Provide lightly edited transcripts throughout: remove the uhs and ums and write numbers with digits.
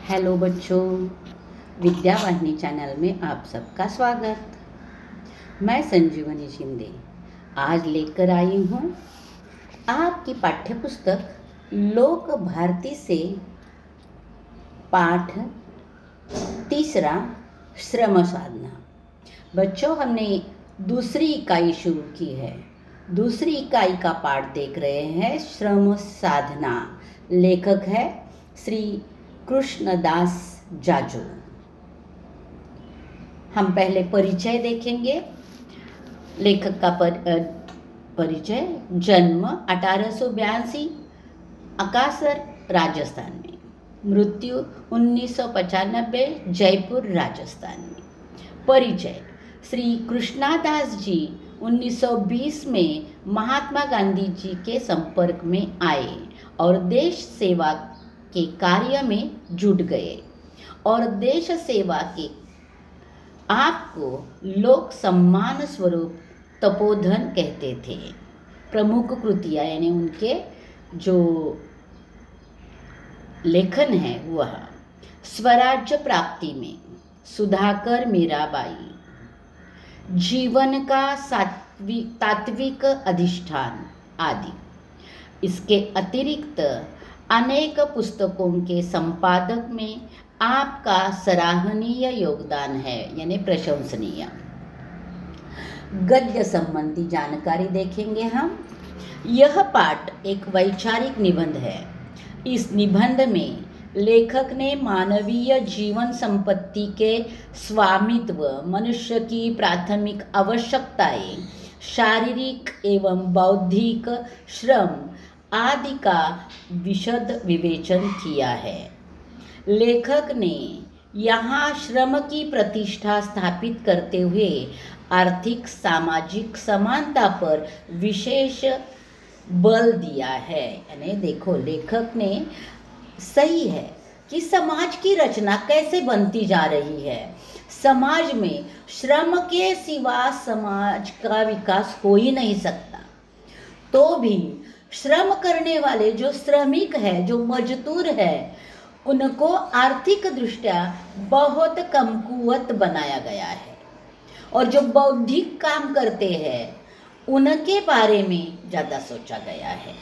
Hello बच्चों, Vidyavahini channel में आप सबका स्वागत। मैं संजीवनी शिंदे आज लेकर आई हूँ आपकी पाठ्य पुस्तक लोक भारती से पाठ तीसरा श्रम साधना। बच्चों, हमने दूसरी इकाई शुरू की है। दूसरी इकाई का पाठ देख रहे हैं, श्रम साधना। लेखक है श्री कृष्णदास जाजू। हम पहले परिचय देखेंगे। लेखक का परिचय। जन्म 1882 अकासर राजस्थान में, मृत्यु 1995 जयपुर राजस्थान में। परिचय। श्री कृष्णदास जी 1920 में महात्मा गांधी जी के संपर्क में आए और देश सेवा के कार्य में जुट गए और देश सेवा के आपको लोक सम्मान स्वरूप तपोधन कहते थे। प्रमुख कृतियाँ यानी उनके जो लेखन है वह स्वराज्य प्राप्ति में, सुधाकर मीराबाई, जीवन का तात्विक अधिष्ठान आदि। इसके अतिरिक्त अनेक पुस्तकों के संपादक में आपका सराहनीय योगदान है, यानी प्रशंसनीय। गद्य संबंधी जानकारी देखेंगे हम। यह पाठ एक वैचारिक निबंध है। इस निबंध में लेखक ने मानवीय जीवन संपत्ति के स्वामित्व, मनुष्य की प्राथमिक आवश्यकताएं, शारीरिक एवं बौद्धिक श्रम आदि का विशद विवेचन किया है। लेखक ने यहाँ श्रम की प्रतिष्ठा स्थापित करते हुए आर्थिक सामाजिक समानता पर विशेष बल दिया है। यानी देखो, लेखक ने सही है कि समाज की रचना कैसे बनती जा रही है। समाज में श्रम के सिवा समाज का विकास हो ही नहीं सकता। तो भी श्रम करने वाले जो श्रमिक है, जो मजदूर है, उनको आर्थिक दृष्टया बहुत कमकुवत बनाया गया है और जो बौद्धिक काम करते हैं उनके बारे में ज़्यादा सोचा गया है।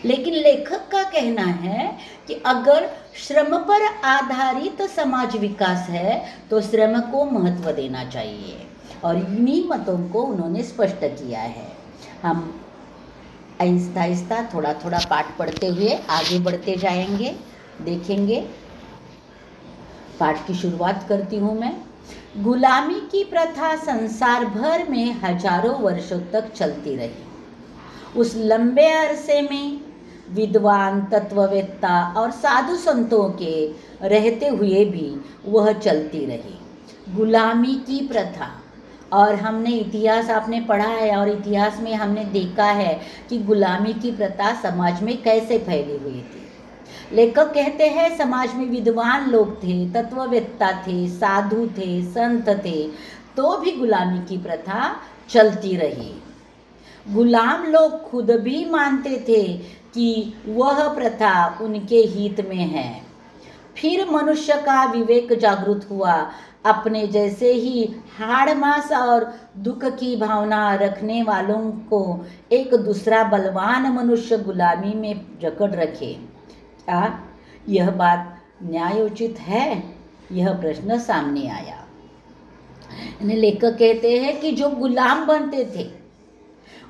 लेकिन लेखक का कहना है कि अगर श्रम पर आधारित समाज विकास है तो श्रम को महत्व देना चाहिए और इन्हीं मतों को उन्होंने स्पष्ट किया है। हम आहिस्ता आहिस्ता थोड़ा थोड़ा पाठ पढ़ते हुए आगे बढ़ते जाएंगे, देखेंगे। पाठ की शुरुआत करती हूँ मैं। गुलामी की प्रथा संसार भर में हजारों वर्षों तक चलती रही। उस लंबे अरसे में विद्वान, तत्ववेत्ता और साधु संतों के रहते हुए भी वह चलती रही। गुलामी की प्रथा, और हमने इतिहास आपने पढ़ा है और इतिहास में हमने देखा है कि गुलामी की प्रथा समाज में कैसे फैली हुई थी। लेखक कहते हैं समाज में विद्वान लोग थे, तत्ववेत्ता थे, साधु थे, संत थे, तो भी गुलामी की प्रथा चलती रही। गुलाम लोग खुद भी मानते थे कि वह प्रथा उनके हित में है। फिर मनुष्य का विवेक जागृत हुआ। अपने जैसे ही हाड़ मांस और दुख की भावना रखने वालों को एक दूसरा बलवान मनुष्य गुलामी में जकड़ रखे। क्या यह बात न्यायोचित है? यह प्रश्न सामने आया। लेखक कहते हैं कि जो गुलाम बनते थे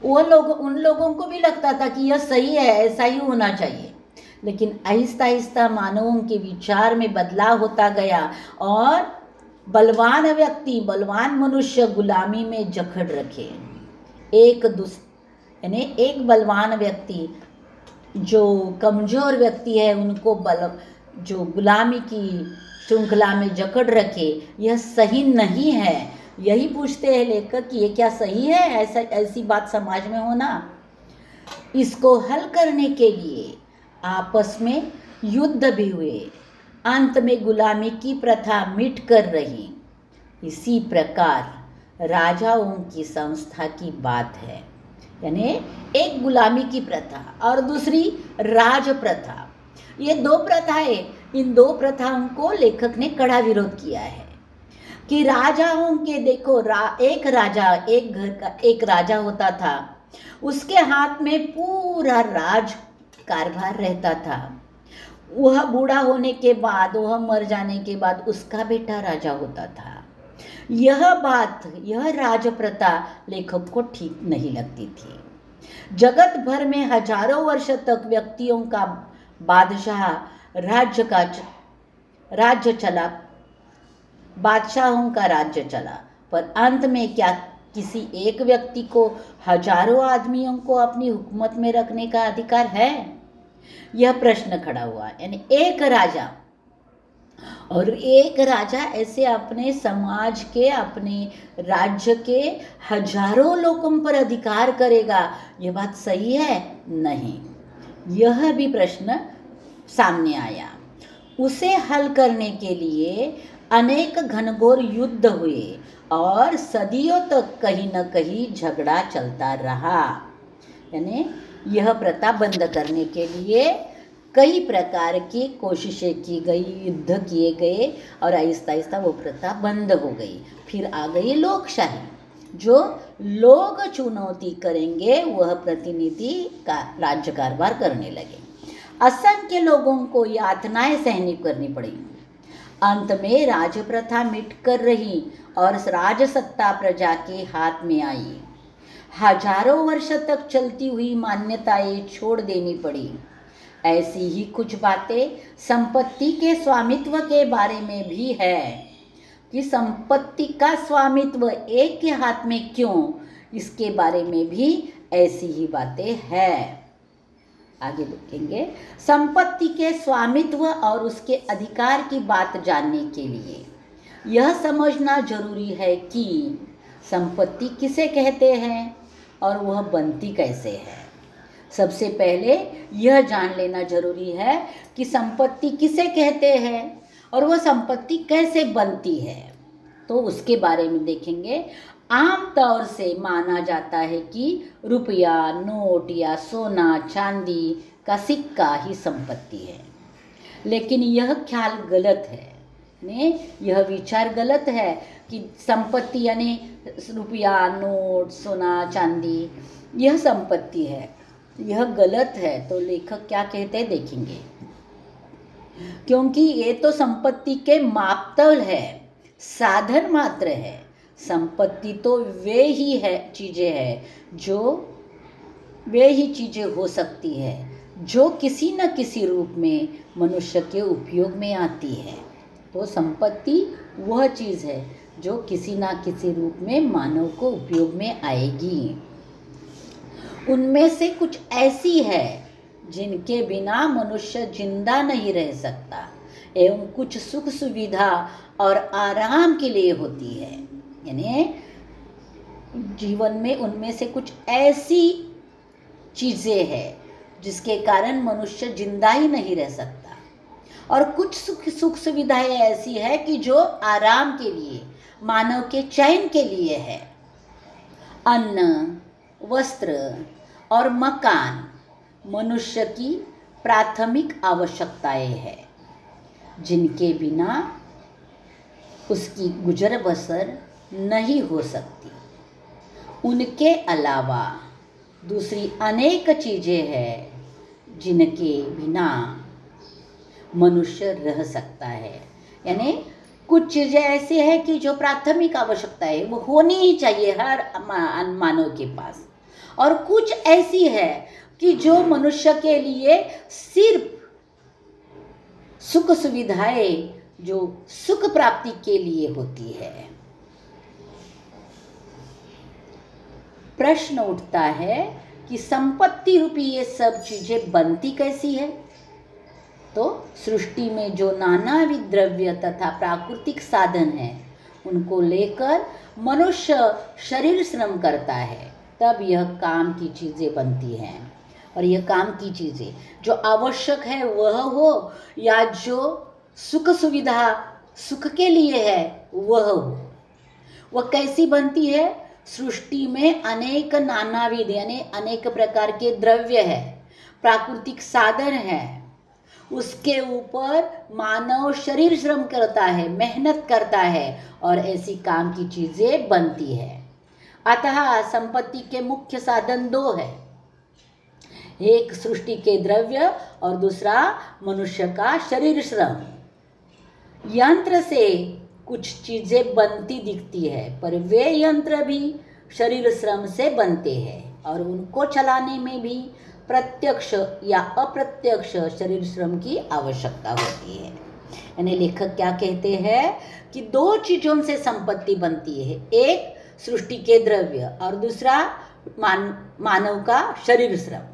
उन लोगों को भी लगता था कि यह सही है, ऐसा ही होना चाहिए। लेकिन आहिस्ता आहिस्ता मानवों के विचार में बदलाव होता गया और बलवान व्यक्ति, बलवान मनुष्य गुलामी में जकड़ रखे। एक बलवान व्यक्ति जो कमजोर व्यक्ति है उनको जो गुलामी की श्रृंखला में जकड़ रखे, यह सही नहीं है। यही पूछते हैं लेखक कि ये क्या सही है, ऐसी बात समाज में होना। इसको हल करने के लिए आपस में युद्ध भी हुए। अंत में गुलामी की प्रथा मिट कर रही। इसी प्रकार राजाओं की संस्था की बात है। यानी एक गुलामी की प्रथा और दूसरी राज प्रथा। ये दो प्रथाएं इन दो प्रथाओं को लेखक ने कड़ा विरोध किया है कि राजाओं के देखो एक राजा, एक घर का एक राजा होता था, उसके हाथ में पूरा राज कारभार रहता था। वह बूढ़ा होने के बाद, वह मर जाने के बाद उसका बेटा राजा होता था। यह बात, यह राज प्रथा लेखक को ठीक नहीं लगती थी। जगत भर में हजारों वर्ष तक व्यक्तियों का बादशाह राज्य चला, बादशाहों का राज्य चला, पर अंत में क्या किसी एक व्यक्ति को हजारों आदमियों को अपनी हुकूमत में रखने का अधिकार है? यह प्रश्न खड़ा हुआ। यानी एक राजा, और एक राजा ऐसे अपने समाज के, अपने राज्य के हजारों लोगों पर अधिकार करेगा, यह बात सही है? नहीं। यह भी प्रश्न सामने आया। उसे हल करने के लिए अनेक घनघोर युद्ध हुए और सदियों तक कहीं न कहीं झगड़ा चलता रहा। यानी यह प्रथा बंद करने के लिए कई प्रकार की कोशिशें की गई, युद्ध किए गए, और आहिस्ता आहिस्ता वो प्रथा बंद हो गई। फिर आ गई लोकशाही, जो लोग चुनौती करेंगे वह प्रतिनिधि का राज्य कारभार करने लगे। असंख्य लोगों को यातनाएं सहनी करनी पड़ी। अंत में राज प्रथा मिट कर रही और राजसत्ता प्रजा के हाथ में आई। हजारों वर्ष तक चलती हुई मान्यताएं छोड़ देनी पड़ी। ऐसी ही कुछ बातें संपत्ति के स्वामित्व के बारे में भी है कि संपत्ति का स्वामित्व एक के हाथ में क्यों, इसके बारे में भी ऐसी ही बातें हैं। आगे देखेंगे। संपत्ति के स्वामित्व और उसके अधिकार की बात जानने के लिए यह समझना जरूरी है कि संपत्ति किसे कहते हैं और वह बनती कैसे है। सबसे पहले यह जान लेना जरूरी है कि संपत्ति किसे कहते हैं और वह संपत्ति कैसे बनती है। तो उसके बारे में देखेंगे। आम तौर से माना जाता है कि रुपया, नोट या सोना चांदी का सिक्का ही संपत्ति है, लेकिन यह ख्याल गलत है। यह विचार गलत है कि संपत्ति यानी रुपया, नोट, सोना, चांदी यह संपत्ति है, यह गलत है। तो लेखक क्या कहते हैं देखेंगे। क्योंकि ये तो संपत्ति के मापतल है, साधन मात्र है। संपत्ति तो वे ही चीजें हो सकती है जो किसी न किसी रूप में मनुष्य के उपयोग में आती है। तो संपत्ति वह चीज़ है जो किसी न किसी रूप में मानव को उपयोग में आएगी। उनमें से कुछ ऐसी है जिनके बिना मनुष्य जिंदा नहीं रह सकता, एवं कुछ सुख सुविधा और आराम के लिए होती है। यानी जीवन में उनमें से कुछ ऐसी चीज़ें हैं जिसके कारण मनुष्य जिंदा ही नहीं रह सकता, और कुछ सुख सुविधाएं ऐसी है कि जो आराम के लिए, मानव के चयन के लिए है। अन्न, वस्त्र और मकान मनुष्य की प्राथमिक आवश्यकताएं हैं, जिनके बिना उसकी गुजर बसर नहीं हो सकती। उनके अलावा दूसरी अनेक चीज़ें हैं जिनके बिना मनुष्य रह सकता है। यानी कुछ चीज़ें ऐसी हैं कि जो प्राथमिक आवश्यकता है वो होनी ही चाहिए हर मानव के पास, और कुछ ऐसी है कि जो मनुष्य के लिए सिर्फ सुख सुविधाएं, जो सुख प्राप्ति के लिए होती है। प्रश्न उठता है कि संपत्ति रूपी ये सब चीजें बनती कैसी है। तो सृष्टि में जो नानाविध द्रव्य तथा प्राकृतिक साधन हैं, उनको लेकर मनुष्य शरीर श्रम करता है, तब यह काम की चीज़ें बनती हैं। और यह काम की चीज़ें जो आवश्यक है वह हो, या जो सुख सुविधा सुख के लिए है वह हो, वह कैसी बनती है। सृष्टि में अनेक नानाविध यानी अनेक प्रकार के द्रव्य है, प्राकृतिक साधन है, उसके ऊपर मानव शरीर श्रम करता है, मेहनत करता है और ऐसी काम की चीजें बनती है। अतः संपत्ति के मुख्य साधन दो है, एक सृष्टि के द्रव्य और दूसरा मनुष्य का शरीर श्रम। यंत्र से कुछ चीजें बनती दिखती है, पर वे यंत्र भी शरीर श्रम से बनते हैं और उनको चलाने में भी प्रत्यक्ष या अप्रत्यक्ष शरीर श्रम की आवश्यकता होती है। यानी लेखक क्या कहते हैं कि दो चीजों से संपत्ति बनती है, एक सृष्टि के द्रव्य और दूसरा मानव का शरीर श्रम।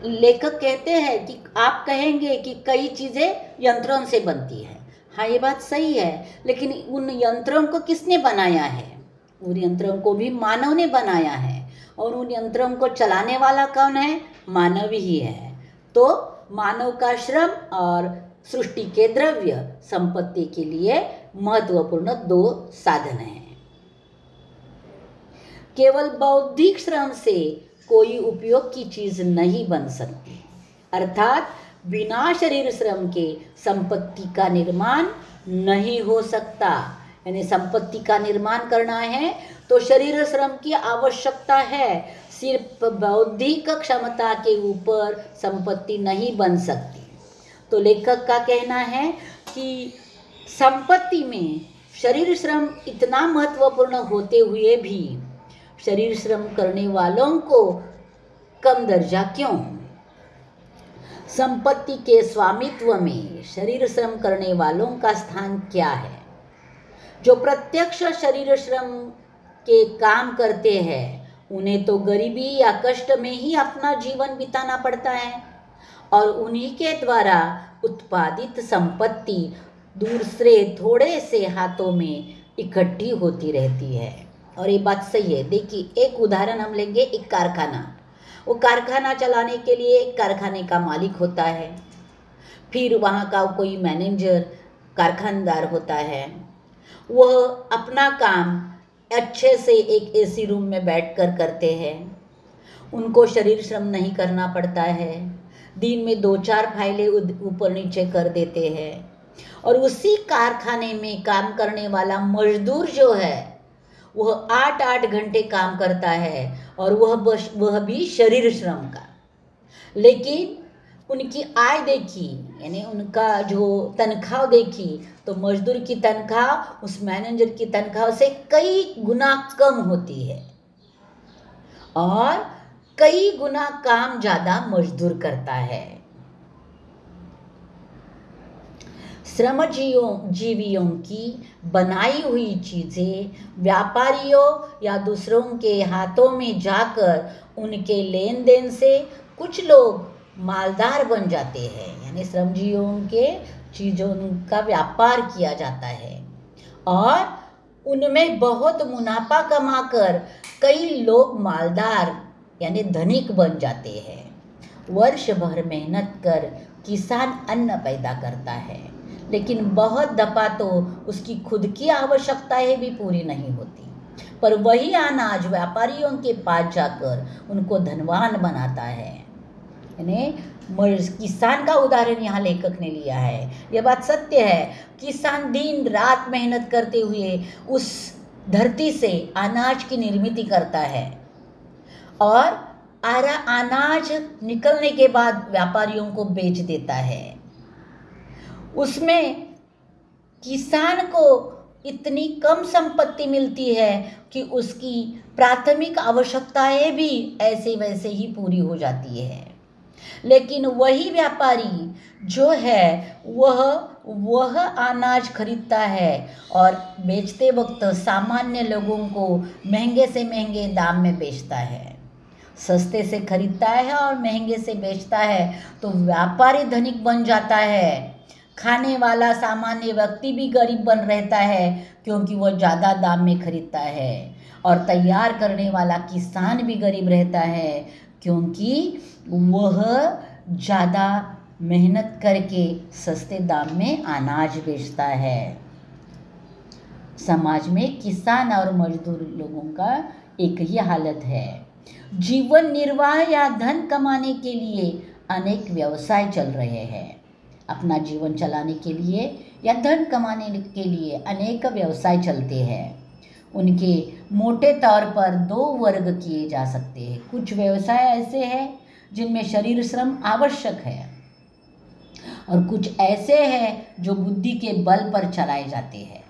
लेखक कहते हैं कि आप कहेंगे कि कई चीजें यंत्रों से बनती है। हाँ, ये बात सही है, लेकिन उन यंत्रों को किसने बनाया है? उन यंत्रों को भी मानव ने बनाया है और उन यंत्रों को चलाने वाला कौन है? मानव ही है। तो मानव का श्रम और सृष्टि के द्रव्य संपत्ति के लिए महत्वपूर्ण दो साधन हैं। केवल बौद्धिक श्रम से कोई उपयोग की चीज नहीं बन सकती, अर्थात बिना शरीर श्रम के संपत्ति का निर्माण नहीं हो सकता। यानी संपत्ति का निर्माण करना है तो शरीर श्रम की आवश्यकता है। सिर्फ बौद्धिक क्षमता के ऊपर संपत्ति नहीं बन सकती। तो लेखक का कहना है कि संपत्ति में शरीर श्रम इतना महत्वपूर्ण होते हुए भी शरीर श्रम करने वालों को कम दर्जा क्यों? संपत्ति के स्वामित्व में शरीर श्रम करने वालों का स्थान क्या है? जो प्रत्यक्ष शरीर श्रम के काम करते हैं उन्हें तो गरीबी या कष्ट में ही अपना जीवन बिताना पड़ता है और उन्हीं के द्वारा उत्पादित संपत्ति दूसरे थोड़े से हाथों में इकट्ठी होती रहती है। और ये बात सही है। देखिए, एक उदाहरण हम लेंगे, एक कारखाना। वो कारखाना चलाने के लिए एक कारखाने का मालिक होता है, फिर वहाँ का कोई मैनेजर, कारखानदार होता है। वह अपना काम अच्छे से एक एसी रूम में बैठकर करते हैं। उनको शरीर श्रम नहीं करना पड़ता है। दिन में 2-4 फाइलें ऊपर नीचे कर देते हैं। और उसी कारखाने में काम करने वाला मजदूर जो है वह 8-8 घंटे काम करता है और वह भी शरीर श्रम का। लेकिन उनकी आय देखी, यानी उनका जो तनख्वाह देखी, तो मजदूर की तनख्वाह उस मैनेजर की तनख्वाह से कई गुना कम होती है और कई गुना काम ज़्यादा मजदूर करता है। श्रमजीवियों की बनाई हुई चीज़ें व्यापारियों या दूसरों के हाथों में जाकर उनके लेन देन से कुछ लोग मालदार बन जाते हैं। यानी श्रमजीवियों के चीज़ों का व्यापार किया जाता है और उनमें बहुत मुनाफा कमाकर कई लोग मालदार यानी धनिक बन जाते हैं। वर्ष भर मेहनत कर किसान अन्न पैदा करता है, लेकिन बहुत दफा तो उसकी खुद की आवश्यकताएं भी पूरी नहीं होती, पर वही अनाज व्यापारियों के पास जाकर उनको धनवान बनाता है। यानी किसान का उदाहरण यहाँ लेखक ने लिया है। यह बात सत्य है। किसान दिन रात मेहनत करते हुए उस धरती से अनाज की निर्मित करता है और अनाज निकलने के बाद व्यापारियों को बेच देता है। उसमें किसान को इतनी कम संपत्ति मिलती है कि उसकी प्राथमिक आवश्यकताएं भी ऐसे वैसे ही पूरी हो जाती है। लेकिन वही व्यापारी जो है वह अनाज खरीदता है और बेचते वक्त सामान्य लोगों को महंगे से महंगे दाम में बेचता है। सस्ते से खरीदता है और महंगे से बेचता है तो व्यापारी धनिक बन जाता है। खाने वाला सामान्य व्यक्ति भी गरीब बन रहता है क्योंकि वह ज़्यादा दाम में खरीदता है और तैयार करने वाला किसान भी गरीब रहता है क्योंकि वह ज़्यादा मेहनत करके सस्ते दाम में अनाज बेचता है। समाज में किसान और मजदूर लोगों का एक ही हालत है। जीवन निर्वाह या धन कमाने के लिए अनेक व्यवसाय चल रहे हैं। अपना जीवन चलाने के लिए या धन कमाने के लिए अनेक व्यवसाय चलते हैं। उनके मोटे तौर पर 2 वर्ग किए जा सकते हैं। कुछ व्यवसाय ऐसे हैं जिनमें शरीर श्रम आवश्यक है और कुछ ऐसे हैं जो बुद्धि के बल पर चलाए जाते हैं।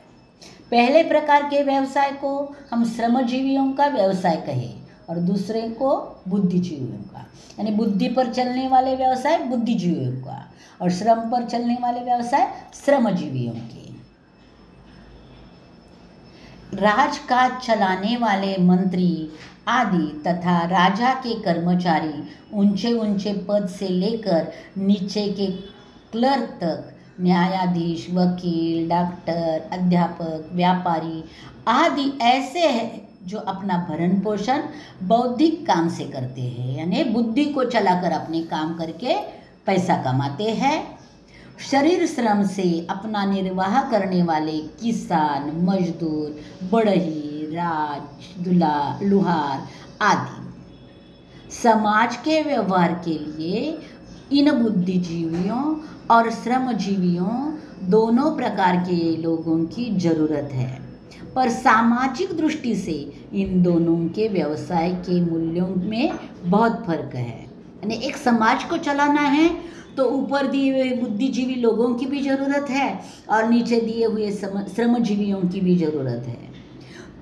पहले प्रकार के व्यवसाय को हम श्रमजीवियों का व्यवसाय कहें और दूसरे को बुद्धिजीवियों का, यानी बुद्धि पर चलने वाले व्यवसाय बुद्धिजीवियों का और श्रम पर चलने वाले व्यवसाय श्रमजीवियों के। राजकाज चलाने वाले मंत्री आदि तथा राजा के कर्मचारी ऊंचे ऊंचे पद से लेकर नीचे के क्लर्क तक, न्यायाधीश, वकील, डॉक्टर, अध्यापक, व्यापारी आदि ऐसे हैं जो अपना भरण पोषण बौद्धिक काम से करते हैं, यानी बुद्धि को चलाकर अपने काम करके पैसा कमाते हैं। शरीर श्रम से अपना निर्वाह करने वाले किसान, मजदूर, बढ़ई, राज, लुहार आदि समाज के व्यवहार के लिए इन बुद्धिजीवियों और श्रमजीवियों दोनों प्रकार के लोगों की जरूरत है। पर सामाजिक दृष्टि से इन दोनों के व्यवसाय के मूल्यों में बहुत फर्क है। यानी एक समाज को चलाना है तो ऊपर दिए हुए बुद्धिजीवी लोगों की भी ज़रूरत है और नीचे दिए हुए श्रमजीवियों की भी ज़रूरत है।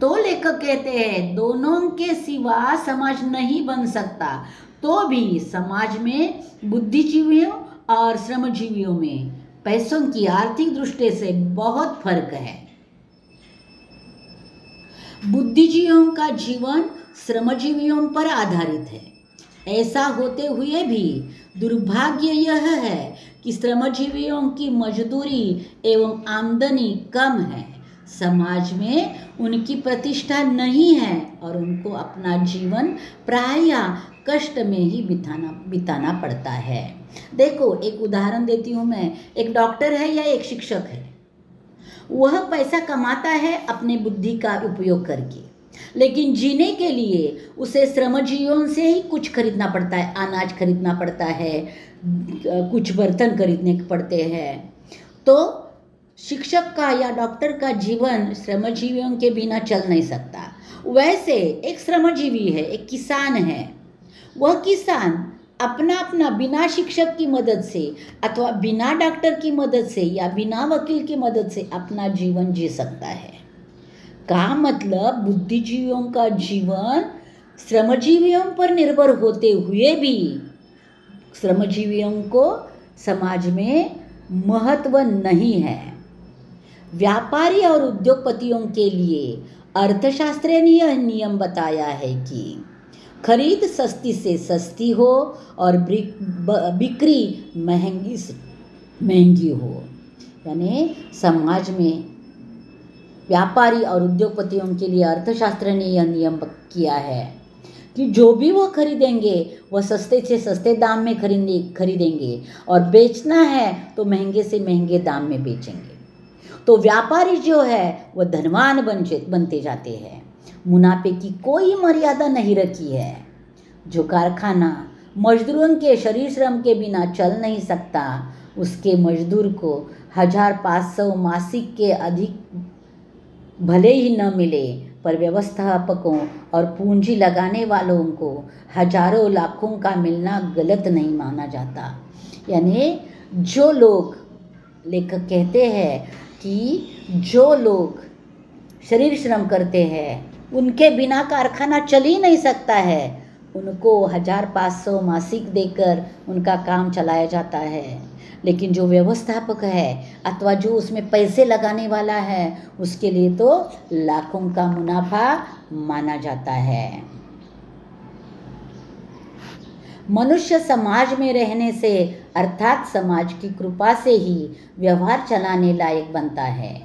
तो लेखक कहते हैं दोनों के सिवा समाज नहीं बन सकता। तो भी समाज में बुद्धिजीवियों और श्रमजीवियों में पैसों की आर्थिक दृष्टि से बहुत फर्क है। बुद्धिजीवियों का जीवन श्रमजीवियों पर आधारित है। ऐसा होते हुए भी दुर्भाग्य यह है कि श्रमजीवियों की मजदूरी एवं आमदनी कम है, समाज में उनकी प्रतिष्ठा नहीं है और उनको अपना जीवन प्रायः कष्ट में ही बिताना पड़ता है। देखो एक उदाहरण देती हूँ मैं। एक डॉक्टर है या एक शिक्षक है, वह पैसा कमाता है अपने बुद्धि का उपयोग करके, लेकिन जीने के लिए उसे श्रमजीवियों से ही कुछ खरीदना पड़ता है। अनाज खरीदना पड़ता है, कुछ बर्तन खरीदने पड़ते हैं। तो शिक्षक का या डॉक्टर का जीवन श्रमजीवियों के बिना चल नहीं सकता। वैसे एक श्रमजीवी है, एक किसान है, वह किसान अपना बिना शिक्षक की मदद से अथवा बिना डॉक्टर की मदद से या बिना वकील की मदद से अपना जीवन जी सकता है। का मतलब बुद्धिजीवियों का जीवन श्रमजीवियों पर निर्भर होते हुए भी श्रमजीवियों को समाज में महत्व नहीं है। व्यापारी और उद्योगपतियों के लिए अर्थशास्त्र ने यह नियम बताया है कि खरीद सस्ती से सस्ती हो और बिक्री महंगी से महंगी हो। यानी समाज में व्यापारी और उद्योगपतियों के लिए अर्थशास्त्र ने यह नियम किया है कि जो भी वो खरीदेंगे वह सस्ते से सस्ते दाम में खरीदेंगे और बेचना है तो महंगे से महंगे दाम में बेचेंगे। तो व्यापारी जो है वह धनवान बनते जाते हैं। मुनाफे की कोई मर्यादा नहीं रखी है। जो कारखाना मजदूरों के शरीर श्रम के बिना चल नहीं सकता, उसके मजदूर को 1500 मासिक के अधिक भले ही न मिले, पर व्यवस्थापकों और पूंजी लगाने वालों को हजारों लाखों का मिलना गलत नहीं माना जाता। यानी जो लोग, लेखक कहते हैं कि जो लोग शरीर श्रम करते हैं उनके बिना कारखाना चल ही नहीं सकता है। उनको 1500 मासिक देकर उनका काम चलाया जाता है। लेकिन जो व्यवस्थापक है अथवा जो उसमें पैसे लगाने वाला है उसके लिए तो लाखों का मुनाफा माना जाता है। मनुष्य समाज में रहने से अर्थात समाज की कृपा से ही व्यवहार चलाने लायक बनता है।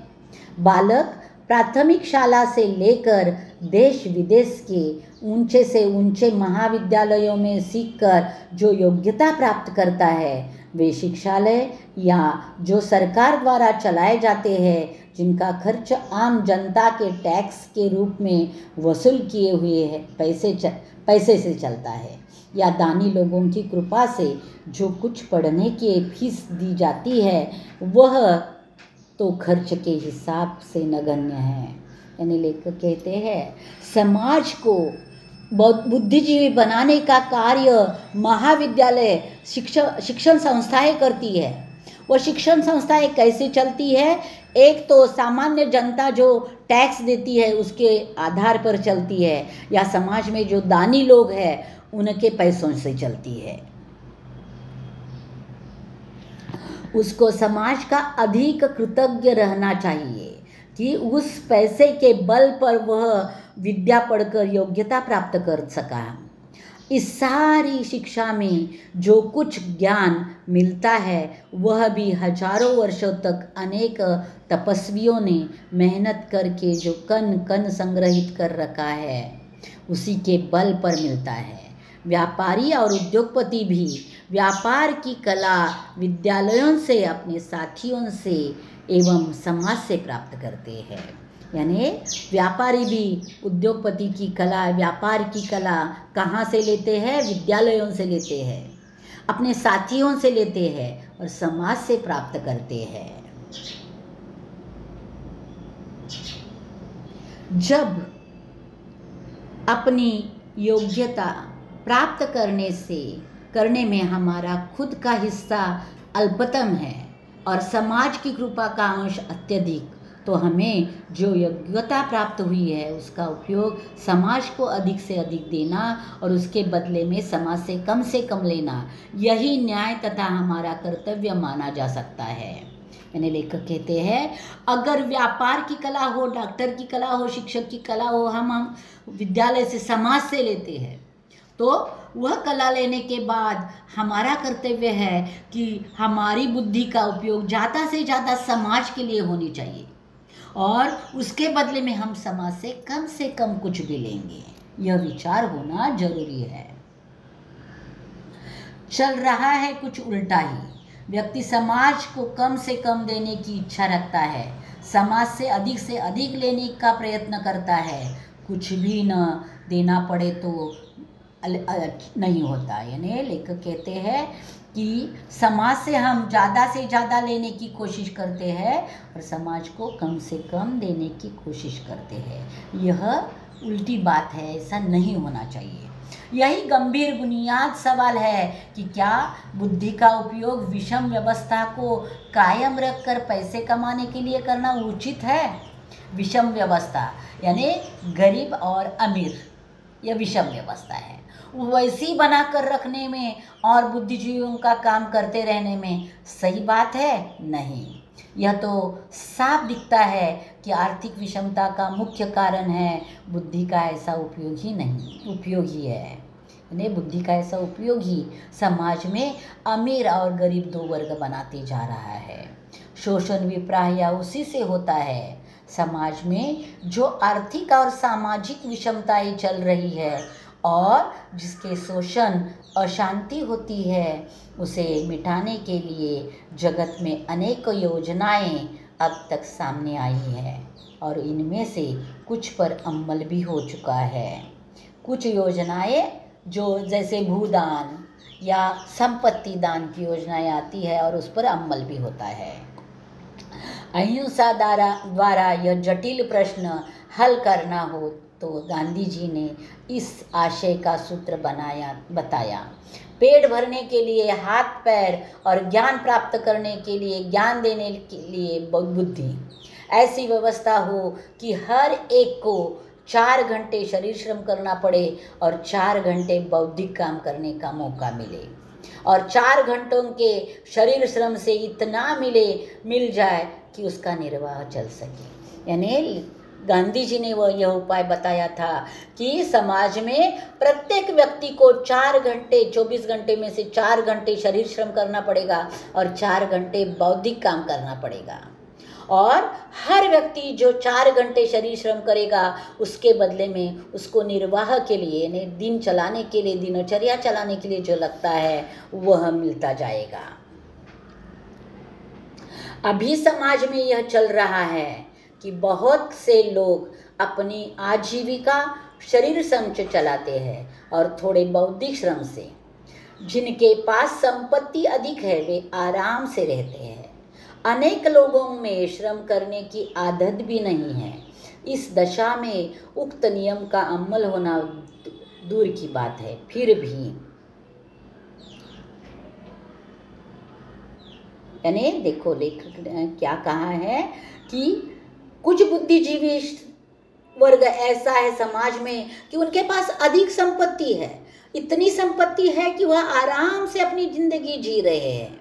बालक प्राथमिक शाला से लेकर देश विदेश के ऊंचे से ऊंचे महाविद्यालयों में सीखकर जो योग्यता प्राप्त करता है, वे शिक्षालय या जो सरकार द्वारा चलाए जाते हैं, जिनका खर्च आम जनता के टैक्स के रूप में वसूल किए हुए है पैसे से चलता है, या दानी लोगों की कृपा से जो कुछ पढ़ने की फीस दी जाती है वह तो खर्च के हिसाब से नगण्य है। यानी लेखक कहते हैं समाज को बुद्धिजीवी बनाने का कार्य महाविद्यालय शिक्षण संस्थाएं करती है। वो शिक्षण संस्थाएं कैसे चलती है? एक तो सामान्य जनता जो टैक्स देती है उसके आधार पर चलती है, या समाज में जो दानी लोग हैं उनके पैसों से चलती है। उसको समाज का अधिक कृतज्ञ रहना चाहिए कि उस पैसे के बल पर वह विद्या पढ़कर योग्यता प्राप्त कर सका। इस सारी शिक्षा में जो कुछ ज्ञान मिलता है वह भी हजारों वर्षों तक अनेक तपस्वियों ने मेहनत करके जो कण कण संग्रहित कर रखा है उसी के बल पर मिलता है। व्यापारी और उद्योगपति भी व्यापार की कला विद्यालयों से, अपने साथियों से एवं समाज से प्राप्त करते हैं। यानी व्यापारी भी उद्योगपति की कला, व्यापार की कला कहाँ से लेते हैं? विद्यालयों से लेते हैं, अपने साथियों से लेते हैं और समाज से प्राप्त करते हैं। जब अपनी योग्यता प्राप्त करने में हमारा खुद का हिस्सा अल्पतम है और समाज की कृपा का अंश अत्यधिक, तो हमें जो योग्यता प्राप्त हुई है उसका उपयोग समाज को अधिक से अधिक देना और उसके बदले में समाज से कम लेना, यही न्याय तथा हमारा कर्तव्य माना जा सकता है। यानी लेखक कहते हैं अगर व्यापार की कला हो, डॉक्टर की कला हो, शिक्षक की कला हो, हम विद्यालय से, समाज से लेते हैं, तो वह कला लेने के बाद हमारा कर्तव्य है कि हमारी बुद्धि का उपयोग ज़्यादा से ज़्यादा समाज के लिए होनी चाहिए और उसके बदले में हम समाज से कम कुछ भी लेंगे। यह विचार होना जरूरी है। चल रहा है कुछ उल्टा ही। व्यक्ति समाज को कम से कम देने की इच्छा रखता है, समाज से अधिक लेने का प्रयत्न करता है। कुछ भी न देना पड़े तो नहीं होता। यानी लेखक कहते हैं कि समाज से हम ज़्यादा से ज़्यादा लेने की कोशिश करते हैं और समाज को कम से कम देने की कोशिश करते हैं। यह उल्टी बात है, ऐसा नहीं होना चाहिए। यही गंभीर बुनियाद सवाल है कि क्या बुद्धि का उपयोग विषम व्यवस्था को कायम रखकर पैसे कमाने के लिए करना उचित है? विषम व्यवस्था यानी गरीब और अमीर, यह विषम व्यवस्था है। वैसी बनाकर रखने में और बुद्धिजीवियों का काम करते रहने में सही बात है? नहीं। यह तो साफ दिखता है कि आर्थिक विषमता का मुख्य कारण है बुद्धि का ऐसा उपयोग ही है। यानी बुद्धि का ऐसा उपयोग ही समाज में अमीर और गरीब दो वर्ग बनाते जा रहा है। शोषण भी प्रायः उसी से होता है। समाज में जो आर्थिक और सामाजिक विषमताएं चल रही है और जिसके शोषण अशांति होती है उसे मिटाने के लिए जगत में अनेक योजनाएं अब तक सामने आई हैं और इनमें से कुछ पर अमल भी हो चुका है। कुछ योजनाएं जो जैसे भूदान या संपत्ति दान की योजनाएं आती है और उस पर अमल भी होता है। अहिंसा द्वारा यह जटिल प्रश्न हल करना हो तो गांधी जी ने इस आशय का सूत्र बताया। पेट भरने के लिए हाथ पैर और ज्ञान प्राप्त करने के लिए ज्ञान देने के लिए बुद्धि। ऐसी व्यवस्था हो कि हर एक को 4 घंटे शरीर श्रम करना पड़े और 4 घंटे बौद्धिक काम करने का मौका मिले और 4 घंटों के शरीर श्रम से इतना मिल जाए कि उसका निर्वाह चल सके। यानी गांधी जी ने यह उपाय बताया था कि समाज में प्रत्येक व्यक्ति को 4 घंटे, 24 घंटे में से 4 घंटे शरीर श्रम करना पड़ेगा और 4 घंटे बौद्धिक काम करना पड़ेगा और हर व्यक्ति जो 4 घंटे शरीर श्रम करेगा उसके बदले में उसको निर्वाह के लिए यानी दिन चलाने के लिए, दिनचर्या चलाने के लिए जो लगता है वह मिलता जाएगा। अभी समाज में यह चल रहा है कि बहुत से लोग अपनी आजीविका शरीर श्रम से चलाते हैं और थोड़े बौद्धिक श्रम से। जिनके पास संपत्ति अधिक है वे आराम से रहते हैं। अनेक लोगों में श्रम करने की आदत भी नहीं है। इस दशा में उक्त नियम का अमल होना दूर की बात है। फिर भी यानी देखो लेखक ने क्या कहा है कि कुछ बुद्धिजीवी वर्ग ऐसा है समाज में कि उनके पास अधिक संपत्ति है, इतनी संपत्ति है कि वह आराम से अपनी जिंदगी जी रहे हैं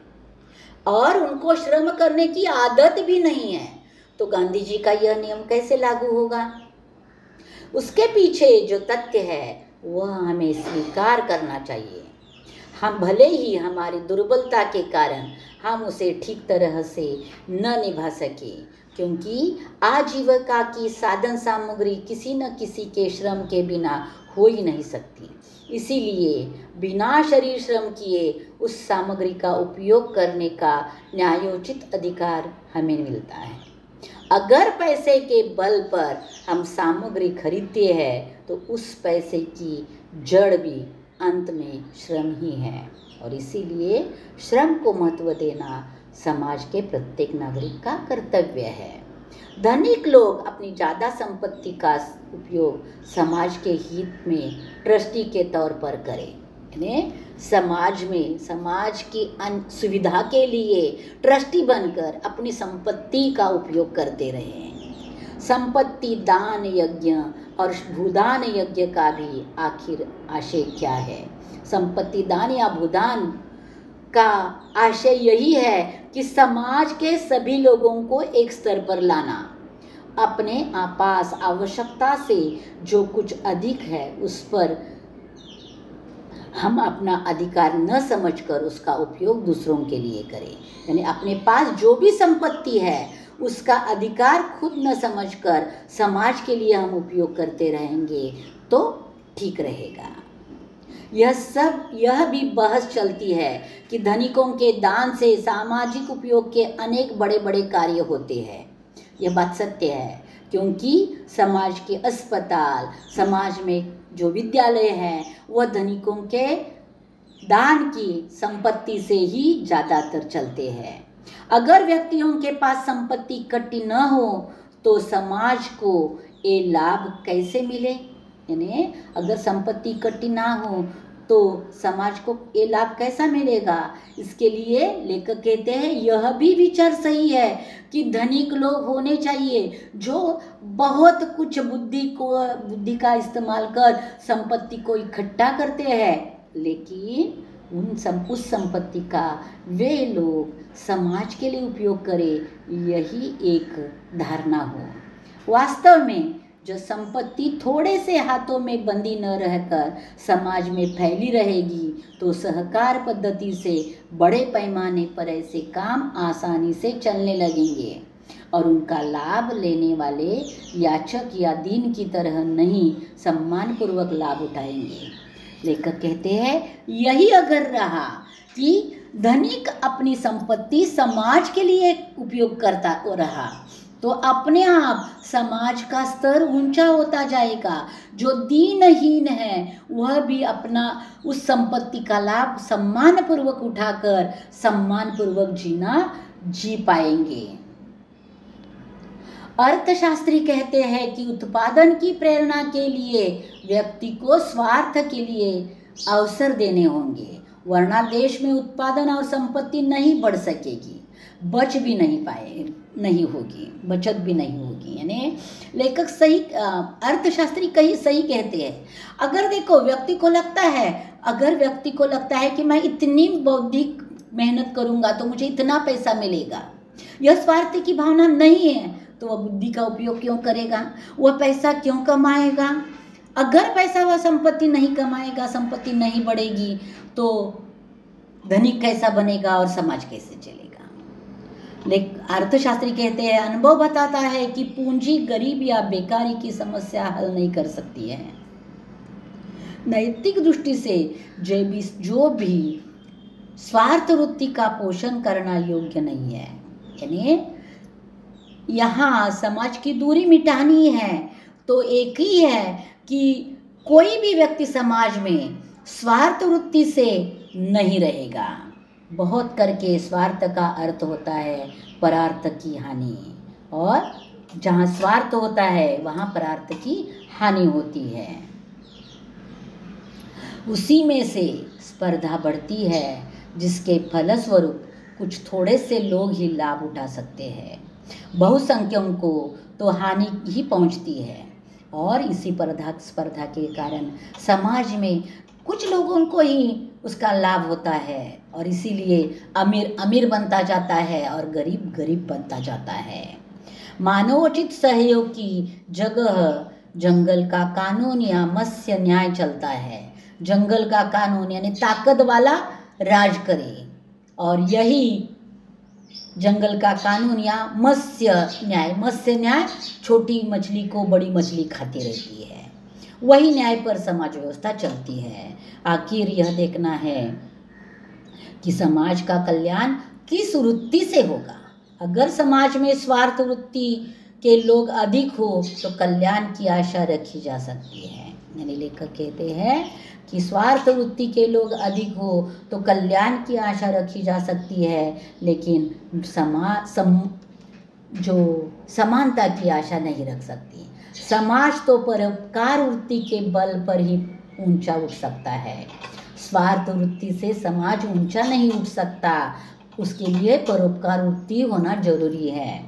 और उनको श्रम करने की आदत भी नहीं है। तो गांधी जी का यह नियम कैसे लागू होगा? उसके पीछे जो तथ्य है वह हमें स्वीकार करना चाहिए। हम भले ही हमारी दुर्बलता के कारण हम उसे ठीक तरह से न निभा सके, क्योंकि आजीविका की साधन सामग्री किसी न किसी के श्रम के बिना हो ही नहीं सकती। इसीलिए बिना शरीर श्रम किए उस सामग्री का उपयोग करने का न्यायोचित अधिकार हमें मिलता है। अगर पैसे के बल पर हम सामग्री खरीदते हैं तो उस पैसे की जड़ भी अंत में श्रम ही है और इसीलिए श्रम को महत्व देना समाज के प्रत्येक नागरिक का कर्तव्य है। धनिक लोग अपनी ज़्यादा संपत्ति का उपयोग समाज के हित में ट्रस्टी के तौर पर करें, यानी समाज की सुविधा के लिए ट्रस्टी बनकर अपनी संपत्ति का उपयोग करते रहे। संपत्ति दान यज्ञ और भूदान यज्ञ का भी आखिर आशय क्या है? संपत्ति दान या भूदान का आशय यही है कि समाज के सभी लोगों को एक स्तर पर लाना, अपने आपास आवश्यकता से जो कुछ अधिक है उस पर हम अपना अधिकार न समझकर उसका उपयोग दूसरों के लिए करें। यानी अपने पास जो भी संपत्ति है उसका अधिकार खुद न समझकर समाज के लिए हम उपयोग करते रहेंगे तो ठीक रहेगा। यह भी बहस चलती है कि धनिकों के दान से सामाजिक उपयोग के अनेक बड़े बड़े कार्य होते हैं। यह बात सत्य है, क्योंकि समाज के अस्पताल, समाज में जो विद्यालय हैं वह धनिकों के दान की संपत्ति से ही ज़्यादातर चलते हैं। अगर व्यक्तियों के पास संपत्ति इकट्ठी न हो तो समाज को ये लाभ कैसे मिले? यानी अगर संपत्ति इकट्ठी ना हो तो समाज को ये लाभ कैसा मिलेगा? इसके लिए लेखक कहते हैं यह भी विचार सही है कि धनिक लोग होने चाहिए जो बहुत कुछ बुद्धि का इस्तेमाल कर संपत्ति को इकट्ठा करते हैं, लेकिन उस संपत्ति का वे लोग समाज के लिए उपयोग करें, यही एक धारणा हो। वास्तव में जो संपत्ति थोड़े से हाथों में बंधी न रहकर समाज में फैली रहेगी तो सहकार पद्धति से बड़े पैमाने पर ऐसे काम आसानी से चलने लगेंगे और उनका लाभ लेने वाले याचक या दीन की तरह नहीं सम्मानपूर्वक लाभ उठाएंगे। लेखक कहते हैं यही अगर रहा कि धनिक अपनी संपत्ति समाज के लिए उपयोग करता रहा तो अपने आप समाज का स्तर ऊंचा होता जाएगा। जो दीनहीन है वह भी अपना उस संपत्ति का लाभ सम्मानपूर्वक उठाकर सम्मानपूर्वक जी पाएंगे। अर्थशास्त्री कहते हैं कि उत्पादन की प्रेरणा के लिए व्यक्ति को स्वार्थ के लिए अवसर देने होंगे, वरना देश में उत्पादन और संपत्ति नहीं बढ़ सकेगी, बचत भी नहीं होगी। यानी लेखक सही, अर्थशास्त्री सही कहते हैं। अगर देखो व्यक्ति को लगता है कि मैं इतनी बौद्धिक मेहनत करूंगा तो मुझे इतना पैसा मिलेगा, यह स्वार्थ की भावना नहीं है तो वह बुद्धि का उपयोग क्यों करेगा? वह पैसा क्यों कमाएगा? अगर पैसा वह संपत्ति नहीं कमाएगा, संपत्ति नहीं बढ़ेगी तो धनिक कैसा बनेगा और समाज कैसे चलेगा? अर्थशास्त्री कहते हैं अनुभव बताता है कि पूंजी गरीब या बेकारी की समस्या हल नहीं कर सकती है। नैतिक दृष्टि से जो भी स्वार्थ वृत्ति का पोषण करना योग्य नहीं है। यानी यहाँ समाज की दूरी मिटानी है तो एक ही है कि कोई भी व्यक्ति समाज में स्वार्थ वृत्ति से नहीं रहेगा। बहुत करके स्वार्थ का अर्थ होता है परार्थ की हानि, और जहाँ स्वार्थ होता है वहाँ परार्थ की हानि होती है। उसी में से स्पर्धा बढ़ती है, जिसके फलस्वरूप कुछ थोड़े से लोग ही लाभ उठा सकते हैं, बहुसंख्यकों को तो हानि ही पहुंचती है। और इसी स्पर्धा के कारण समाज में कुछ लोगों को ही उसका लाभ होता है, और इसीलिए अमीर अमीर बनता जाता है और गरीब गरीब बनता जाता है। मानवोचित सहयोग की जगह जंगल का कानून या मत्स्य न्याय चलता है। जंगल का कानून यानी ताकत वाला राज करे, और यही जंगल का कानून या मत्स्य न्याय छोटी मछली को बड़ी मछली खाती रहती है, वही न्याय पर समाज व्यवस्था चलती है। आखिर यह देखना है कि समाज का कल्याण किस वृत्ति से होगा। अगर समाज में स्वार्थ वृत्ति के लोग अधिक हो तो कल्याण की आशा रखी जा सकती है। यानी लेखक कहते हैं कि स्वार्थ वृत्ति के लोग अधिक हो तो कल्याण की आशा रखी जा सकती है, लेकिन जो समानता की आशा नहीं रख सकती। समाज तो परोपकार वृत्ति के बल पर ही ऊंचा उठ सकता है। स्वार्थ वृत्ति से समाज ऊंचा नहीं उठ सकता, उसके लिए परोपकार वृत्ति होना जरूरी है।